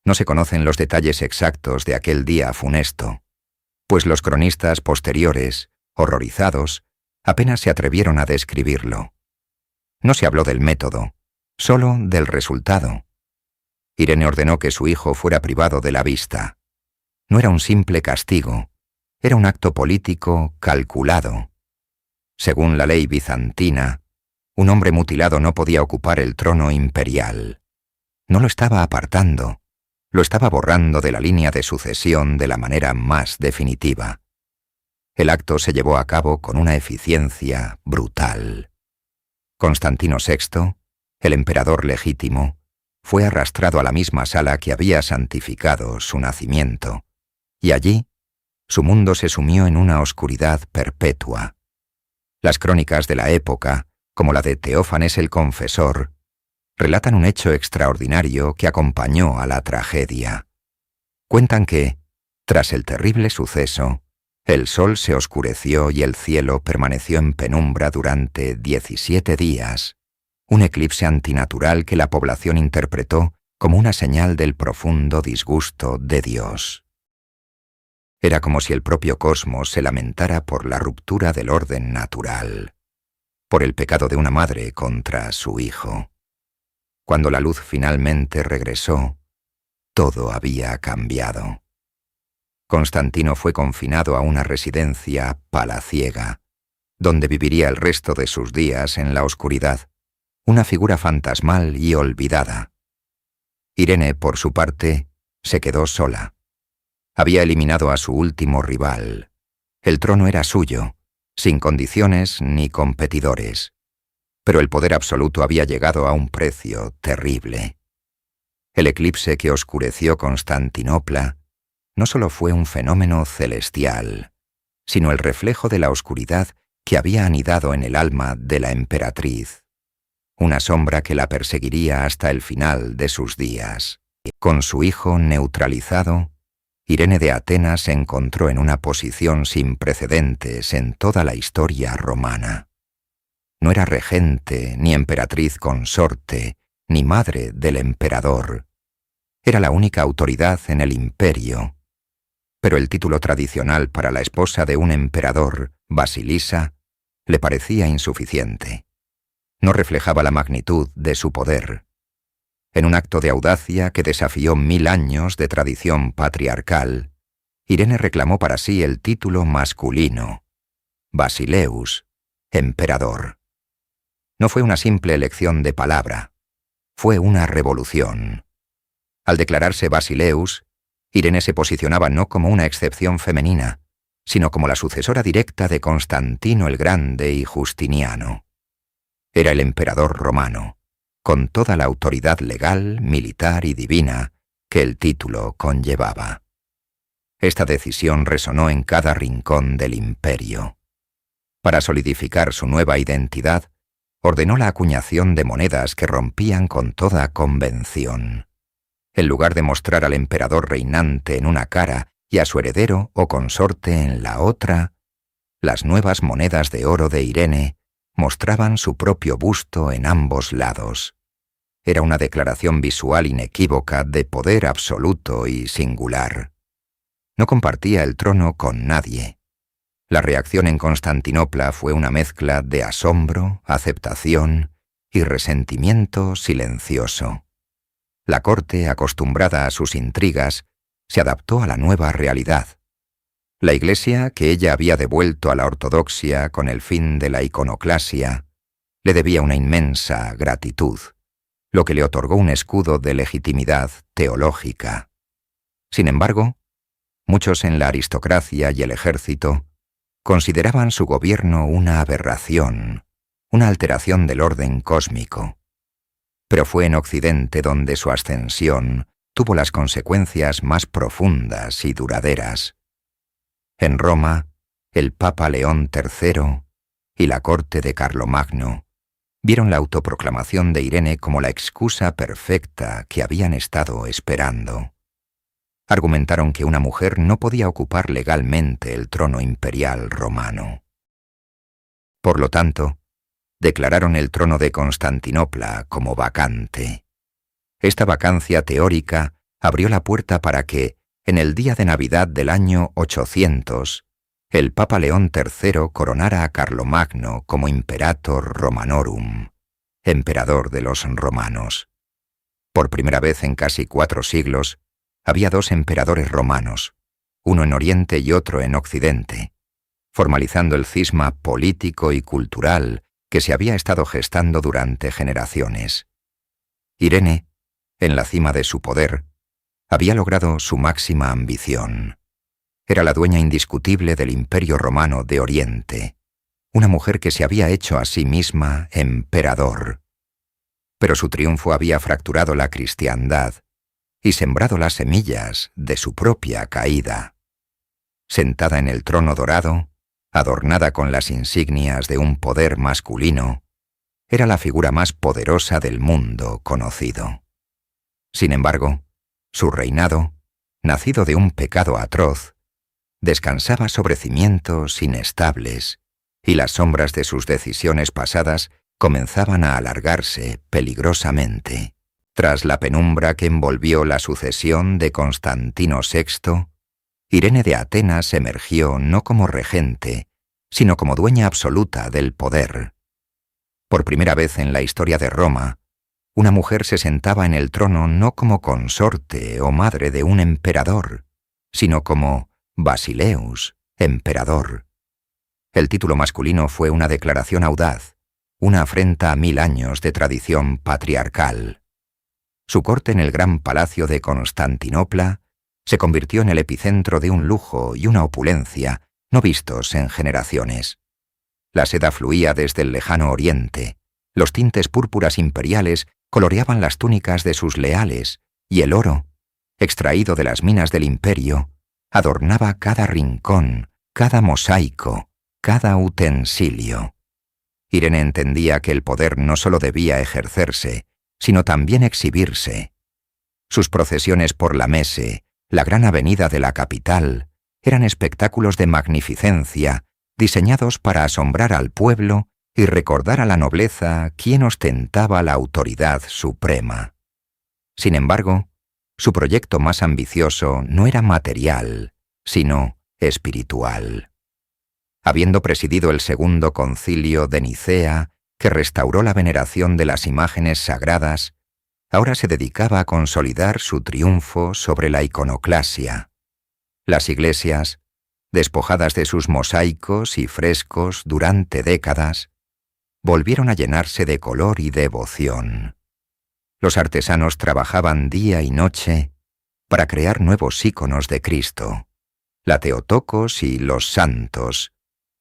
No se conocen los detalles exactos de aquel día funesto, pues los cronistas posteriores, horrorizados, apenas se atrevieron a describirlo. No se habló del método, solo del resultado. Irene ordenó que su hijo fuera privado de la vista. No era un simple castigo, era un acto político calculado. Según la ley bizantina, un hombre mutilado no podía ocupar el trono imperial. No lo estaba apartando, lo estaba borrando de la línea de sucesión de la manera más definitiva. El acto se llevó a cabo con una eficiencia brutal. Constantino VI, el emperador legítimo, fue arrastrado a la misma sala que había santificado su nacimiento, y allí su mundo se sumió en una oscuridad perpetua. Las crónicas de la época como la de Teófanes el Confesor, relatan un hecho extraordinario que acompañó a la tragedia. Cuentan que, tras el terrible suceso, el sol se oscureció y el cielo permaneció en penumbra durante 17 días, un eclipse antinatural que la población interpretó como una señal del profundo disgusto de Dios. Era como si el propio cosmos se lamentara por la ruptura del orden natural, por el pecado de una madre contra su hijo. Cuando la luz finalmente regresó, todo había cambiado. Constantino fue confinado a una residencia palaciega, donde viviría el resto de sus días en la oscuridad, una figura fantasmal y olvidada. Irene, por su parte, se quedó sola. Había eliminado a su último rival. El trono era suyo, sin condiciones ni competidores. Pero el poder absoluto había llegado a un precio terrible. El eclipse que oscureció Constantinopla no solo fue un fenómeno celestial, sino el reflejo de la oscuridad que había anidado en el alma de la emperatriz, una sombra que la perseguiría hasta el final de sus días. Con su hijo neutralizado, Irene de Atenas se encontró en una posición sin precedentes en toda la historia romana. No era regente, ni emperatriz consorte, ni madre del emperador. Era la única autoridad en el imperio. Pero el título tradicional para la esposa de un emperador, Basilisa, le parecía insuficiente. No reflejaba la magnitud de su poder. En un acto de audacia que desafió 1000 años de tradición patriarcal, Irene reclamó para sí el título masculino, Basileus, emperador. No fue una simple elección de palabra, fue una revolución. Al declararse Basileus, Irene se posicionaba no como una excepción femenina, sino como la sucesora directa de Constantino el Grande y Justiniano. Era el emperador romano, con toda la autoridad legal, militar y divina que el título conllevaba. Esta decisión resonó en cada rincón del imperio. Para solidificar su nueva identidad, ordenó la acuñación de monedas que rompían con toda convención. En lugar de mostrar al emperador reinante en una cara y a su heredero o consorte en la otra, las nuevas monedas de oro de Irene mostraban su propio busto en ambos lados. Era una declaración visual inequívoca de poder absoluto y singular. No compartía el trono con nadie. La reacción en Constantinopla fue una mezcla de asombro, aceptación y resentimiento silencioso. La corte, acostumbrada a sus intrigas, se adaptó a la nueva realidad. La Iglesia, que ella había devuelto a la ortodoxia con el fin de la iconoclasia, le debía una inmensa gratitud, lo que le otorgó un escudo de legitimidad teológica. Sin embargo, muchos en la aristocracia y el ejército consideraban su gobierno una aberración, una alteración del orden cósmico. Pero fue en Occidente donde su ascensión tuvo las consecuencias más profundas y duraderas. En Roma, el Papa León III y la corte de Carlomagno vieron la autoproclamación de Irene como la excusa perfecta que habían estado esperando. Argumentaron que una mujer no podía ocupar legalmente el trono imperial romano. Por lo tanto, declararon el trono de Constantinopla como vacante. Esta vacancia teórica abrió la puerta para que, en el día de Navidad del año 800, el Papa León III coronara a Carlomagno como Imperator Romanorum, emperador de los romanos. Por primera vez en casi 4 siglos, había 2 emperadores romanos, uno en Oriente y otro en Occidente, formalizando el cisma político y cultural que se había estado gestando durante generaciones. Irene, en la cima de su poder, había logrado su máxima ambición. Era la dueña indiscutible del Imperio Romano de Oriente, una mujer que se había hecho a sí misma emperador. Pero su triunfo había fracturado la cristiandad y sembrado las semillas de su propia caída. Sentada en el trono dorado, adornada con las insignias de un poder masculino, era la figura más poderosa del mundo conocido. Sin embargo, su reinado, nacido de un pecado atroz, descansaba sobre cimientos inestables, y las sombras de sus decisiones pasadas comenzaban a alargarse peligrosamente. Tras la penumbra que envolvió la sucesión de Constantino VI, Irene de Atenas emergió no como regente, sino como dueña absoluta del poder. Por primera vez en la historia de Roma, una mujer se sentaba en el trono no como consorte o madre de un emperador, sino como Basileus, emperador. El título masculino fue una declaración audaz, una afrenta a 1000 años de tradición patriarcal. Su corte en el gran palacio de Constantinopla se convirtió en el epicentro de un lujo y una opulencia no vistos en generaciones. La seda fluía desde el lejano oriente, los tintes púrpuras imperiales coloreaban las túnicas de sus leales, y el oro, extraído de las minas del imperio, adornaba cada rincón, cada mosaico, cada utensilio. Irene entendía que el poder no solo debía ejercerse, sino también exhibirse. Sus procesiones por la Mese, la gran avenida de la capital, eran espectáculos de magnificencia, diseñados para asombrar al pueblo y recordar a la nobleza quién ostentaba la autoridad suprema. Sin embargo, su proyecto más ambicioso no era material, sino espiritual. Habiendo presidido el segundo concilio de Nicea, que restauró la veneración de las imágenes sagradas, ahora se dedicaba a consolidar su triunfo sobre la iconoclasia. Las iglesias, despojadas de sus mosaicos y frescos durante décadas, volvieron a llenarse de color y devoción. Los artesanos trabajaban día y noche para crear nuevos íconos de Cristo, la Teotocos y los santos,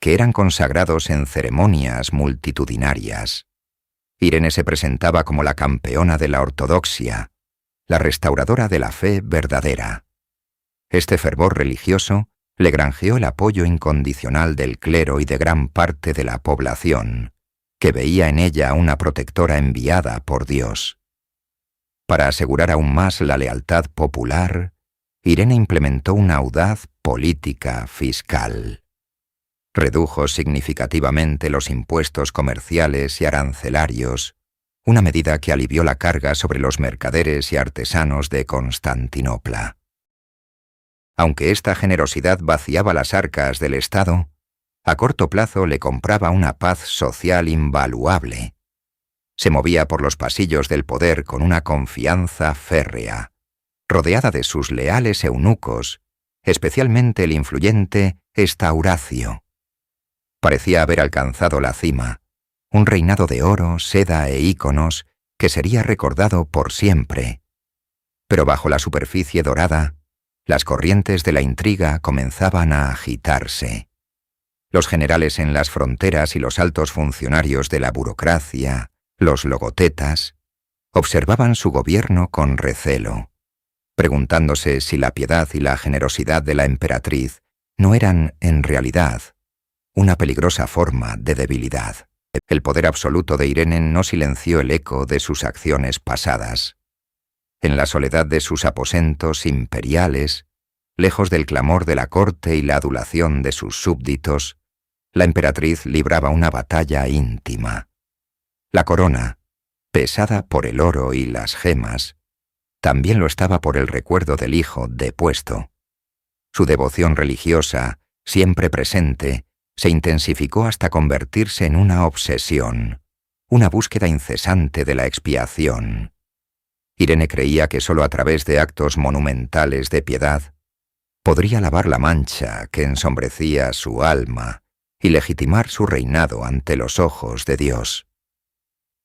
que eran consagrados en ceremonias multitudinarias. Irene se presentaba como la campeona de la ortodoxia, la restauradora de la fe verdadera. Este fervor religioso le granjeó el apoyo incondicional del clero y de gran parte de la población, que veía en ella una protectora enviada por Dios. Para asegurar aún más la lealtad popular, Irene implementó una audaz política fiscal. Redujo significativamente los impuestos comerciales y arancelarios, una medida que alivió la carga sobre los mercaderes y artesanos de Constantinopla. Aunque esta generosidad vaciaba las arcas del Estado, a corto plazo le compraba una paz social invaluable. Se movía por los pasillos del poder con una confianza férrea, rodeada de sus leales eunucos, especialmente el influyente Estauracio. Parecía haber alcanzado la cima, un reinado de oro, seda e íconos que sería recordado por siempre. Pero bajo la superficie dorada, las corrientes de la intriga comenzaban a agitarse. Los generales en las fronteras y los altos funcionarios de la burocracia, los logotetas, observaban su gobierno con recelo, preguntándose si la piedad y la generosidad de la emperatriz no eran, en realidad, una peligrosa forma de debilidad. El poder absoluto de Irene no silenció el eco de sus acciones pasadas. En la soledad de sus aposentos imperiales, lejos del clamor de la corte y la adulación de sus súbditos, la emperatriz libraba una batalla íntima. La corona, pesada por el oro y las gemas, también lo estaba por el recuerdo del hijo depuesto. Su devoción religiosa, siempre presente, se intensificó hasta convertirse en una obsesión, una búsqueda incesante de la expiación. Irene creía que sólo a través de actos monumentales de piedad podría lavar la mancha que ensombrecía su alma y legitimar su reinado ante los ojos de Dios.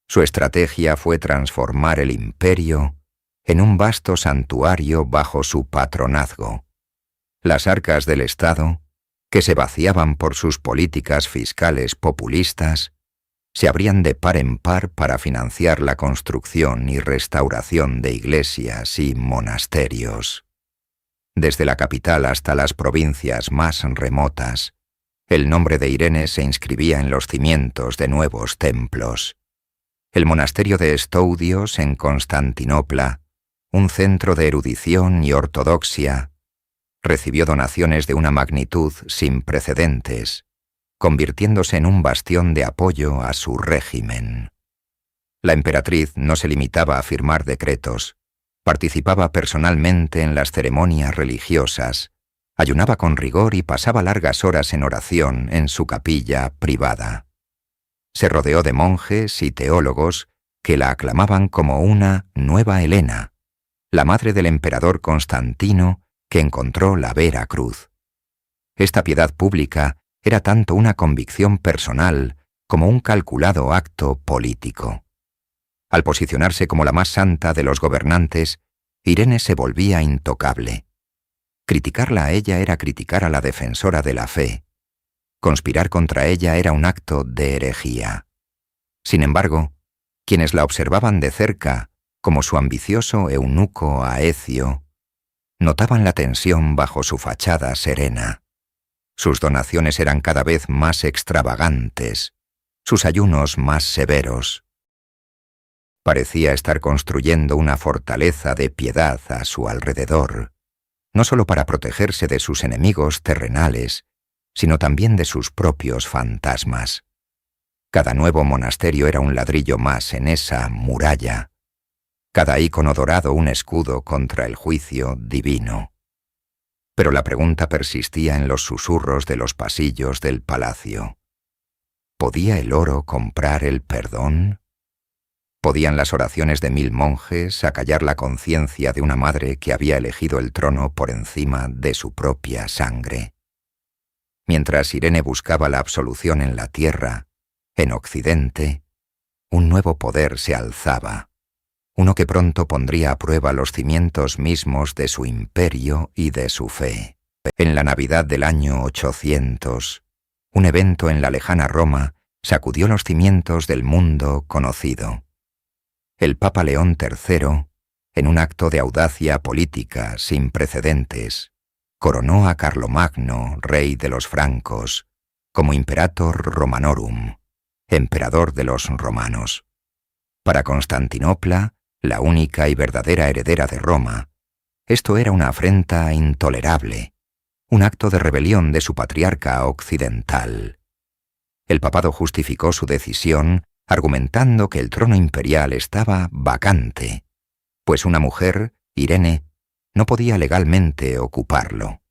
Su estrategia fue transformar el imperio en un vasto santuario bajo su patronazgo. Las arcas del Estado, que se vaciaban por sus políticas fiscales populistas, se abrían de par en par para financiar la construcción y restauración de iglesias y monasterios. Desde la capital hasta las provincias más remotas, el nombre de Irene se inscribía en los cimientos de nuevos templos. El monasterio de Estoudios en Constantinopla, un centro de erudición y ortodoxia, recibió donaciones de una magnitud sin precedentes, convirtiéndose en un bastión de apoyo a su régimen. La emperatriz no se limitaba a firmar decretos, participaba personalmente en las ceremonias religiosas, ayunaba con rigor y pasaba largas horas en oración en su capilla privada. Se rodeó de monjes y teólogos que la aclamaban como una nueva Helena, la madre del emperador Constantino que encontró la Vera Cruz. Esta piedad pública era tanto una convicción personal como un calculado acto político. Al posicionarse como la más santa de los gobernantes, Irene se volvía intocable. Criticarla a ella era criticar a la defensora de la fe. Conspirar contra ella era un acto de herejía. Sin embargo, quienes la observaban de cerca, como su ambicioso eunuco Aecio, notaban la tensión bajo su fachada serena. Sus donaciones eran cada vez más extravagantes, sus ayunos más severos. Parecía estar construyendo una fortaleza de piedad a su alrededor, no solo para protegerse de sus enemigos terrenales, sino también de sus propios fantasmas. Cada nuevo monasterio era un ladrillo más en esa muralla, cada ícono dorado un escudo contra el juicio divino. Pero la pregunta persistía en los susurros de los pasillos del palacio. ¿Podía el oro comprar el perdón? ¿Podían las oraciones de 1000 monjes acallar la conciencia de una madre que había elegido el trono por encima de su propia sangre? Mientras Irene buscaba la absolución en la tierra, en Occidente, un nuevo poder se alzaba, uno que pronto pondría a prueba los cimientos mismos de su imperio y de su fe. En la Navidad del año 800, un evento en la lejana Roma sacudió los cimientos del mundo conocido. El Papa León III, en un acto de audacia política sin precedentes, coronó a Carlomagno, rey de los francos, como Imperator Romanorum, emperador de los romanos. Para Constantinopla, la única y verdadera heredera de Roma, esto era una afrenta intolerable, un acto de rebelión de su patriarca occidental. El papado justificó su decisión argumentando que el trono imperial estaba vacante, pues una mujer, Irene, no podía legalmente ocuparlo.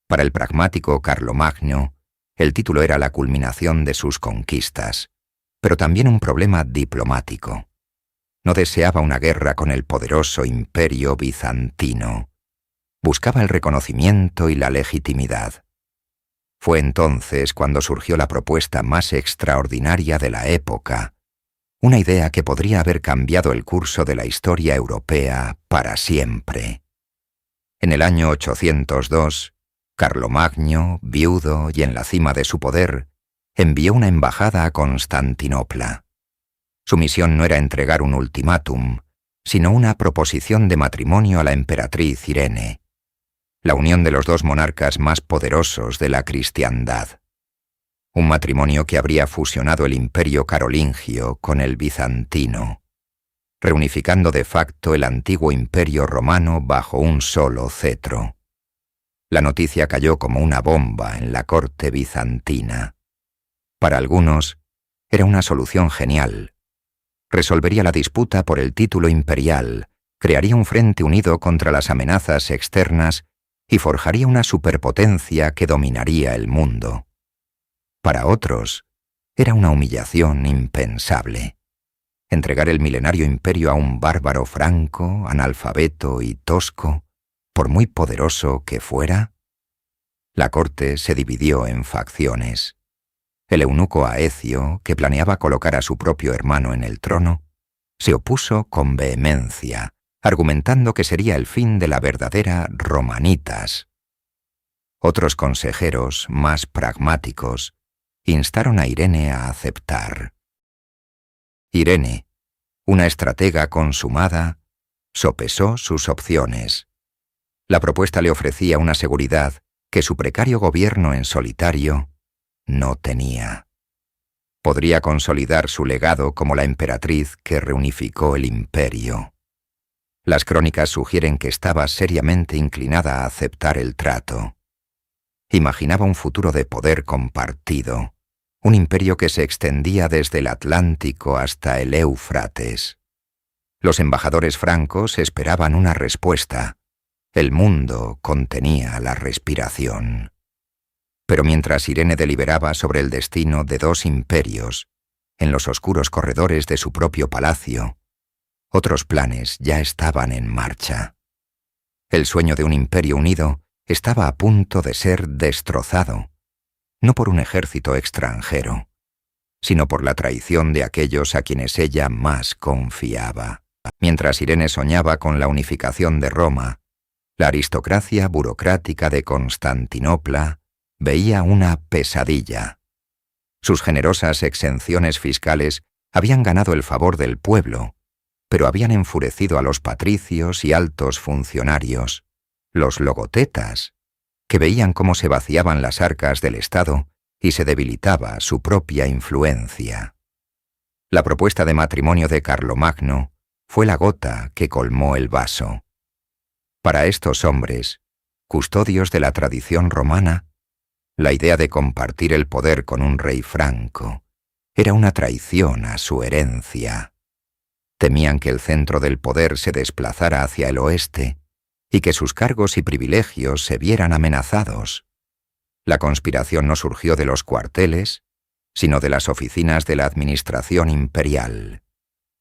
Para el pragmático Carlomagno, el título era la culminación de sus conquistas, pero también un problema diplomático. No deseaba una guerra con el poderoso imperio bizantino. Buscaba el reconocimiento y la legitimidad. Fue entonces cuando surgió la propuesta más extraordinaria de la época, una idea que podría haber cambiado el curso de la historia europea para siempre. En el año 802, Carlomagno, viudo y en la cima de su poder, envió una embajada a Constantinopla. Su misión no era entregar un ultimátum, sino una proposición de matrimonio a la emperatriz Irene, la unión de los dos monarcas más poderosos de la cristiandad. Un matrimonio que habría fusionado el imperio carolingio con el bizantino, reunificando de facto el antiguo imperio romano bajo un solo cetro. La noticia cayó como una bomba en la corte bizantina. Para algunos, era una solución genial. Resolvería la disputa por el título imperial, crearía un frente unido contra las amenazas externas y forjaría una superpotencia que dominaría el mundo. Para otros, era una humillación impensable. Entregar el milenario imperio a un bárbaro franco, analfabeto y tosco, por muy poderoso que fuera. La corte se dividió en facciones. El eunuco Aecio, que planeaba colocar a su propio hermano en el trono, se opuso con vehemencia, argumentando que sería el fin de la verdadera Romanitas. Otros consejeros, más pragmáticos, instaron a Irene a aceptar. Irene, una estratega consumada, sopesó sus opciones. La propuesta le ofrecía una seguridad que su precario gobierno en solitario no tenía. podría consolidar su legado como la emperatriz que reunificó el imperio. Las crónicas sugieren que estaba seriamente inclinada a aceptar el trato. Imaginaba un futuro de poder compartido, un imperio que se extendía desde el Atlántico hasta el Éufrates. Los embajadores francos esperaban una respuesta. El mundo contenía la respiración. Pero mientras Irene deliberaba sobre el destino de dos imperios, en los oscuros corredores de su propio palacio, otros planes ya estaban en marcha. El sueño de un imperio unido estaba a punto de ser destrozado, no por un ejército extranjero, sino por la traición de aquellos a quienes ella más confiaba. Mientras Irene soñaba con la unificación de Roma, la aristocracia burocrática de Constantinopla veía una pesadilla. Sus generosas exenciones fiscales habían ganado el favor del pueblo, pero habían enfurecido a los patricios y altos funcionarios, los logotetas, que veían cómo se vaciaban las arcas del Estado y se debilitaba su propia influencia. La propuesta de matrimonio de Carlomagno fue la gota que colmó el vaso. Para estos hombres, custodios de la tradición romana, la idea de compartir el poder con un rey franco era una traición a su herencia. Temían que el centro del poder se desplazara hacia el oeste y que sus cargos y privilegios se vieran amenazados. La conspiración no surgió de los cuarteles, sino de las oficinas de la administración imperial.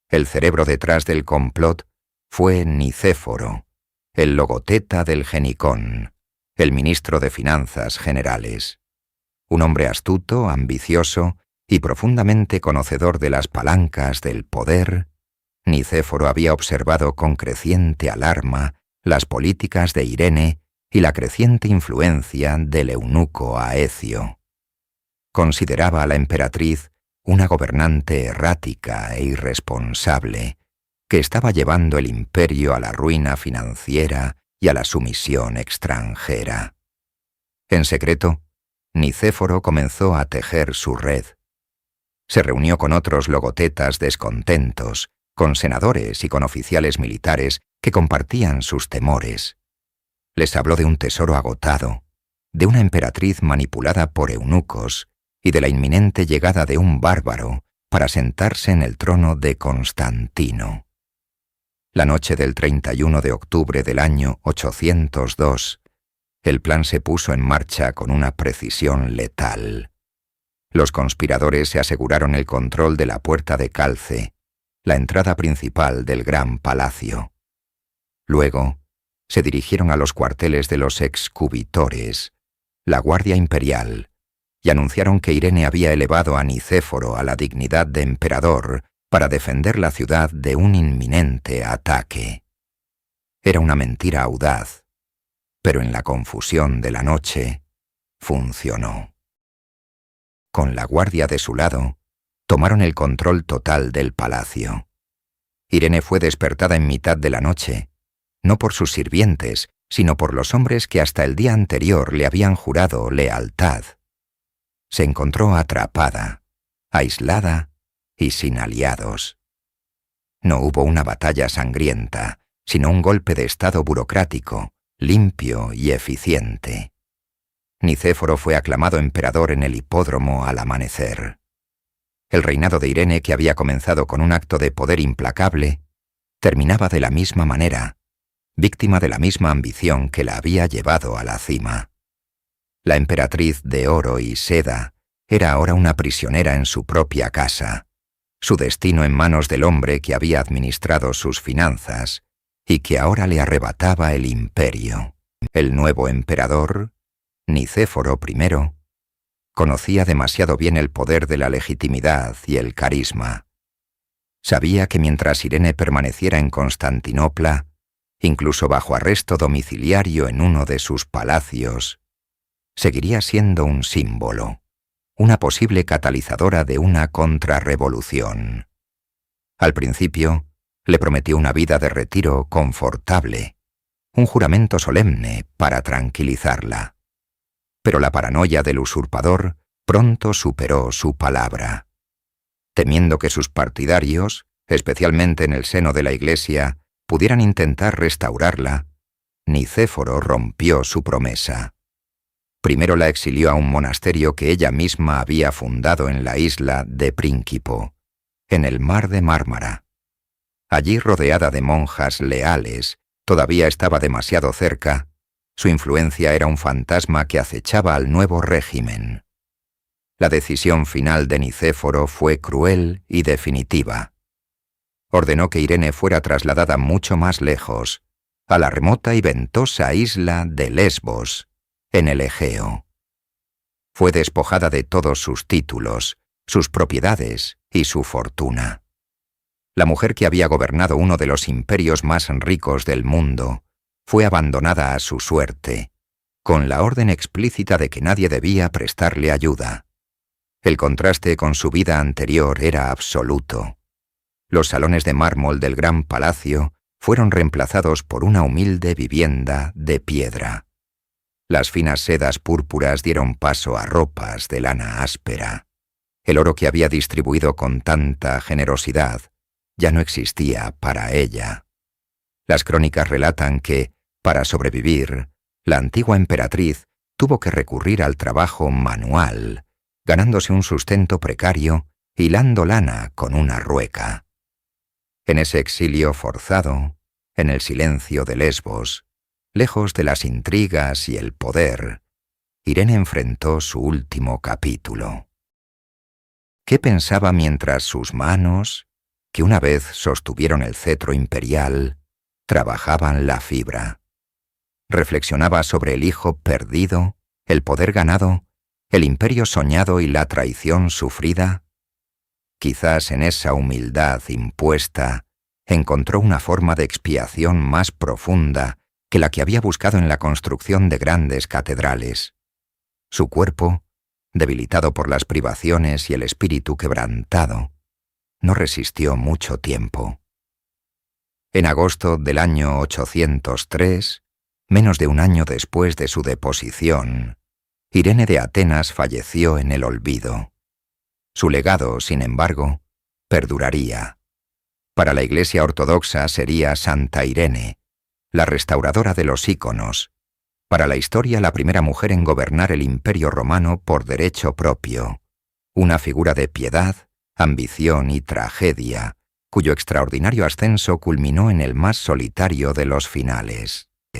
El cerebro detrás del complot fue Nicéforo, el logoteta del Genicón, el ministro de Finanzas Generales. Un hombre astuto, ambicioso y profundamente conocedor de las palancas del poder, Nicéforo había observado con creciente alarma las políticas de Irene y la creciente influencia del eunuco Aecio. Consideraba a la emperatriz una gobernante errática e irresponsable, que estaba llevando el imperio a la ruina financiera y a la sumisión extranjera. En secreto, Nicéforo comenzó a tejer su red. Se reunió con otros logotetas descontentos, con senadores y con oficiales militares que compartían sus temores. Les habló de un tesoro agotado, de una emperatriz manipulada por eunucos y de la inminente llegada de un bárbaro para sentarse en el trono de Constantino. La noche del 31 de octubre del año 802, el plan se puso en marcha con una precisión letal. Los conspiradores se aseguraron el control de la puerta de Calce, la entrada principal del gran palacio. Luego, se dirigieron a los cuarteles de los excubitores, la Guardia Imperial, y anunciaron que Irene había elevado a Nicéforo a la dignidad de emperador para defender la ciudad de un inminente ataque. Era una mentira audaz, pero en la confusión de la noche, funcionó. Con la guardia de su lado, tomaron el control total del palacio. Irene fue despertada en mitad de la noche, no por sus sirvientes, sino por los hombres que hasta el día anterior le habían jurado lealtad. Se encontró atrapada, aislada y sin aliados. No hubo una batalla sangrienta, sino un golpe de estado burocrático, limpio y eficiente. Nicéforo fue aclamado emperador en el hipódromo al amanecer. El reinado de Irene, que había comenzado con un acto de poder implacable, terminaba de la misma manera, víctima de la misma ambición que la había llevado a la cima. La emperatriz de oro y seda era ahora una prisionera en su propia casa, su destino en manos del hombre que había administrado sus finanzas y que ahora le arrebataba el imperio. El nuevo emperador, Nicéforo I, conocía demasiado bien el poder de la legitimidad y el carisma. Sabía que mientras Irene permaneciera en Constantinopla, incluso bajo arresto domiciliario en uno de sus palacios, seguiría siendo un símbolo, una posible catalizadora de una contrarrevolución. Al principio, le prometió una vida de retiro confortable, un juramento solemne para tranquilizarla. Pero la paranoia del usurpador pronto superó su palabra. Temiendo que sus partidarios, especialmente en el seno de la Iglesia, pudieran intentar restaurarla, Nicéforo rompió su promesa. Primero la exilió a un monasterio que ella misma había fundado en la isla de Prínquipo, en el mar de Mármara. Allí, rodeada de monjas leales, todavía estaba demasiado cerca. Su influencia era un fantasma que acechaba al nuevo régimen. La decisión final de Nicéforo fue cruel y definitiva. Ordenó que Irene fuera trasladada mucho más lejos, a la remota y ventosa isla de Lesbos, en el Egeo. Fue despojada de todos sus títulos, sus propiedades y su fortuna. La mujer que había gobernado uno de los imperios más ricos del mundo fue abandonada a su suerte, con la orden explícita de que nadie debía prestarle ayuda. El contraste con su vida anterior era absoluto. Los salones de mármol del gran palacio fueron reemplazados por una humilde vivienda de piedra. Las finas sedas púrpuras dieron paso a ropas de lana áspera. El oro que había distribuido con tanta generosidad ya no existía para ella. Las crónicas relatan que, para sobrevivir, la antigua emperatriz tuvo que recurrir al trabajo manual, ganándose un sustento precario, hilando lana con una rueca. En ese exilio forzado, en el silencio de Lesbos, lejos de las intrigas y el poder, Irene enfrentó su último capítulo. ¿Qué pensaba mientras sus manos, que una vez sostuvieron el cetro imperial, trabajaban la fibra? Reflexionaba sobre el hijo perdido, el poder ganado, el imperio soñado y la traición sufrida. Quizás en esa humildad impuesta encontró una forma de expiación más profunda que la que había buscado en la construcción de grandes catedrales. Su cuerpo, debilitado por las privaciones y el espíritu quebrantado, no resistió mucho tiempo. En agosto del año 803, menos de un año después de su deposición, Irene de Atenas falleció en el olvido. Su legado, sin embargo, perduraría. Para la Iglesia ortodoxa sería Santa Irene, la restauradora de los íconos. Para la historia, la primera mujer en gobernar el Imperio Romano por derecho propio. Una figura de piedad, ambición y tragedia, cuyo extraordinario ascenso culminó en el más solitario de los finales.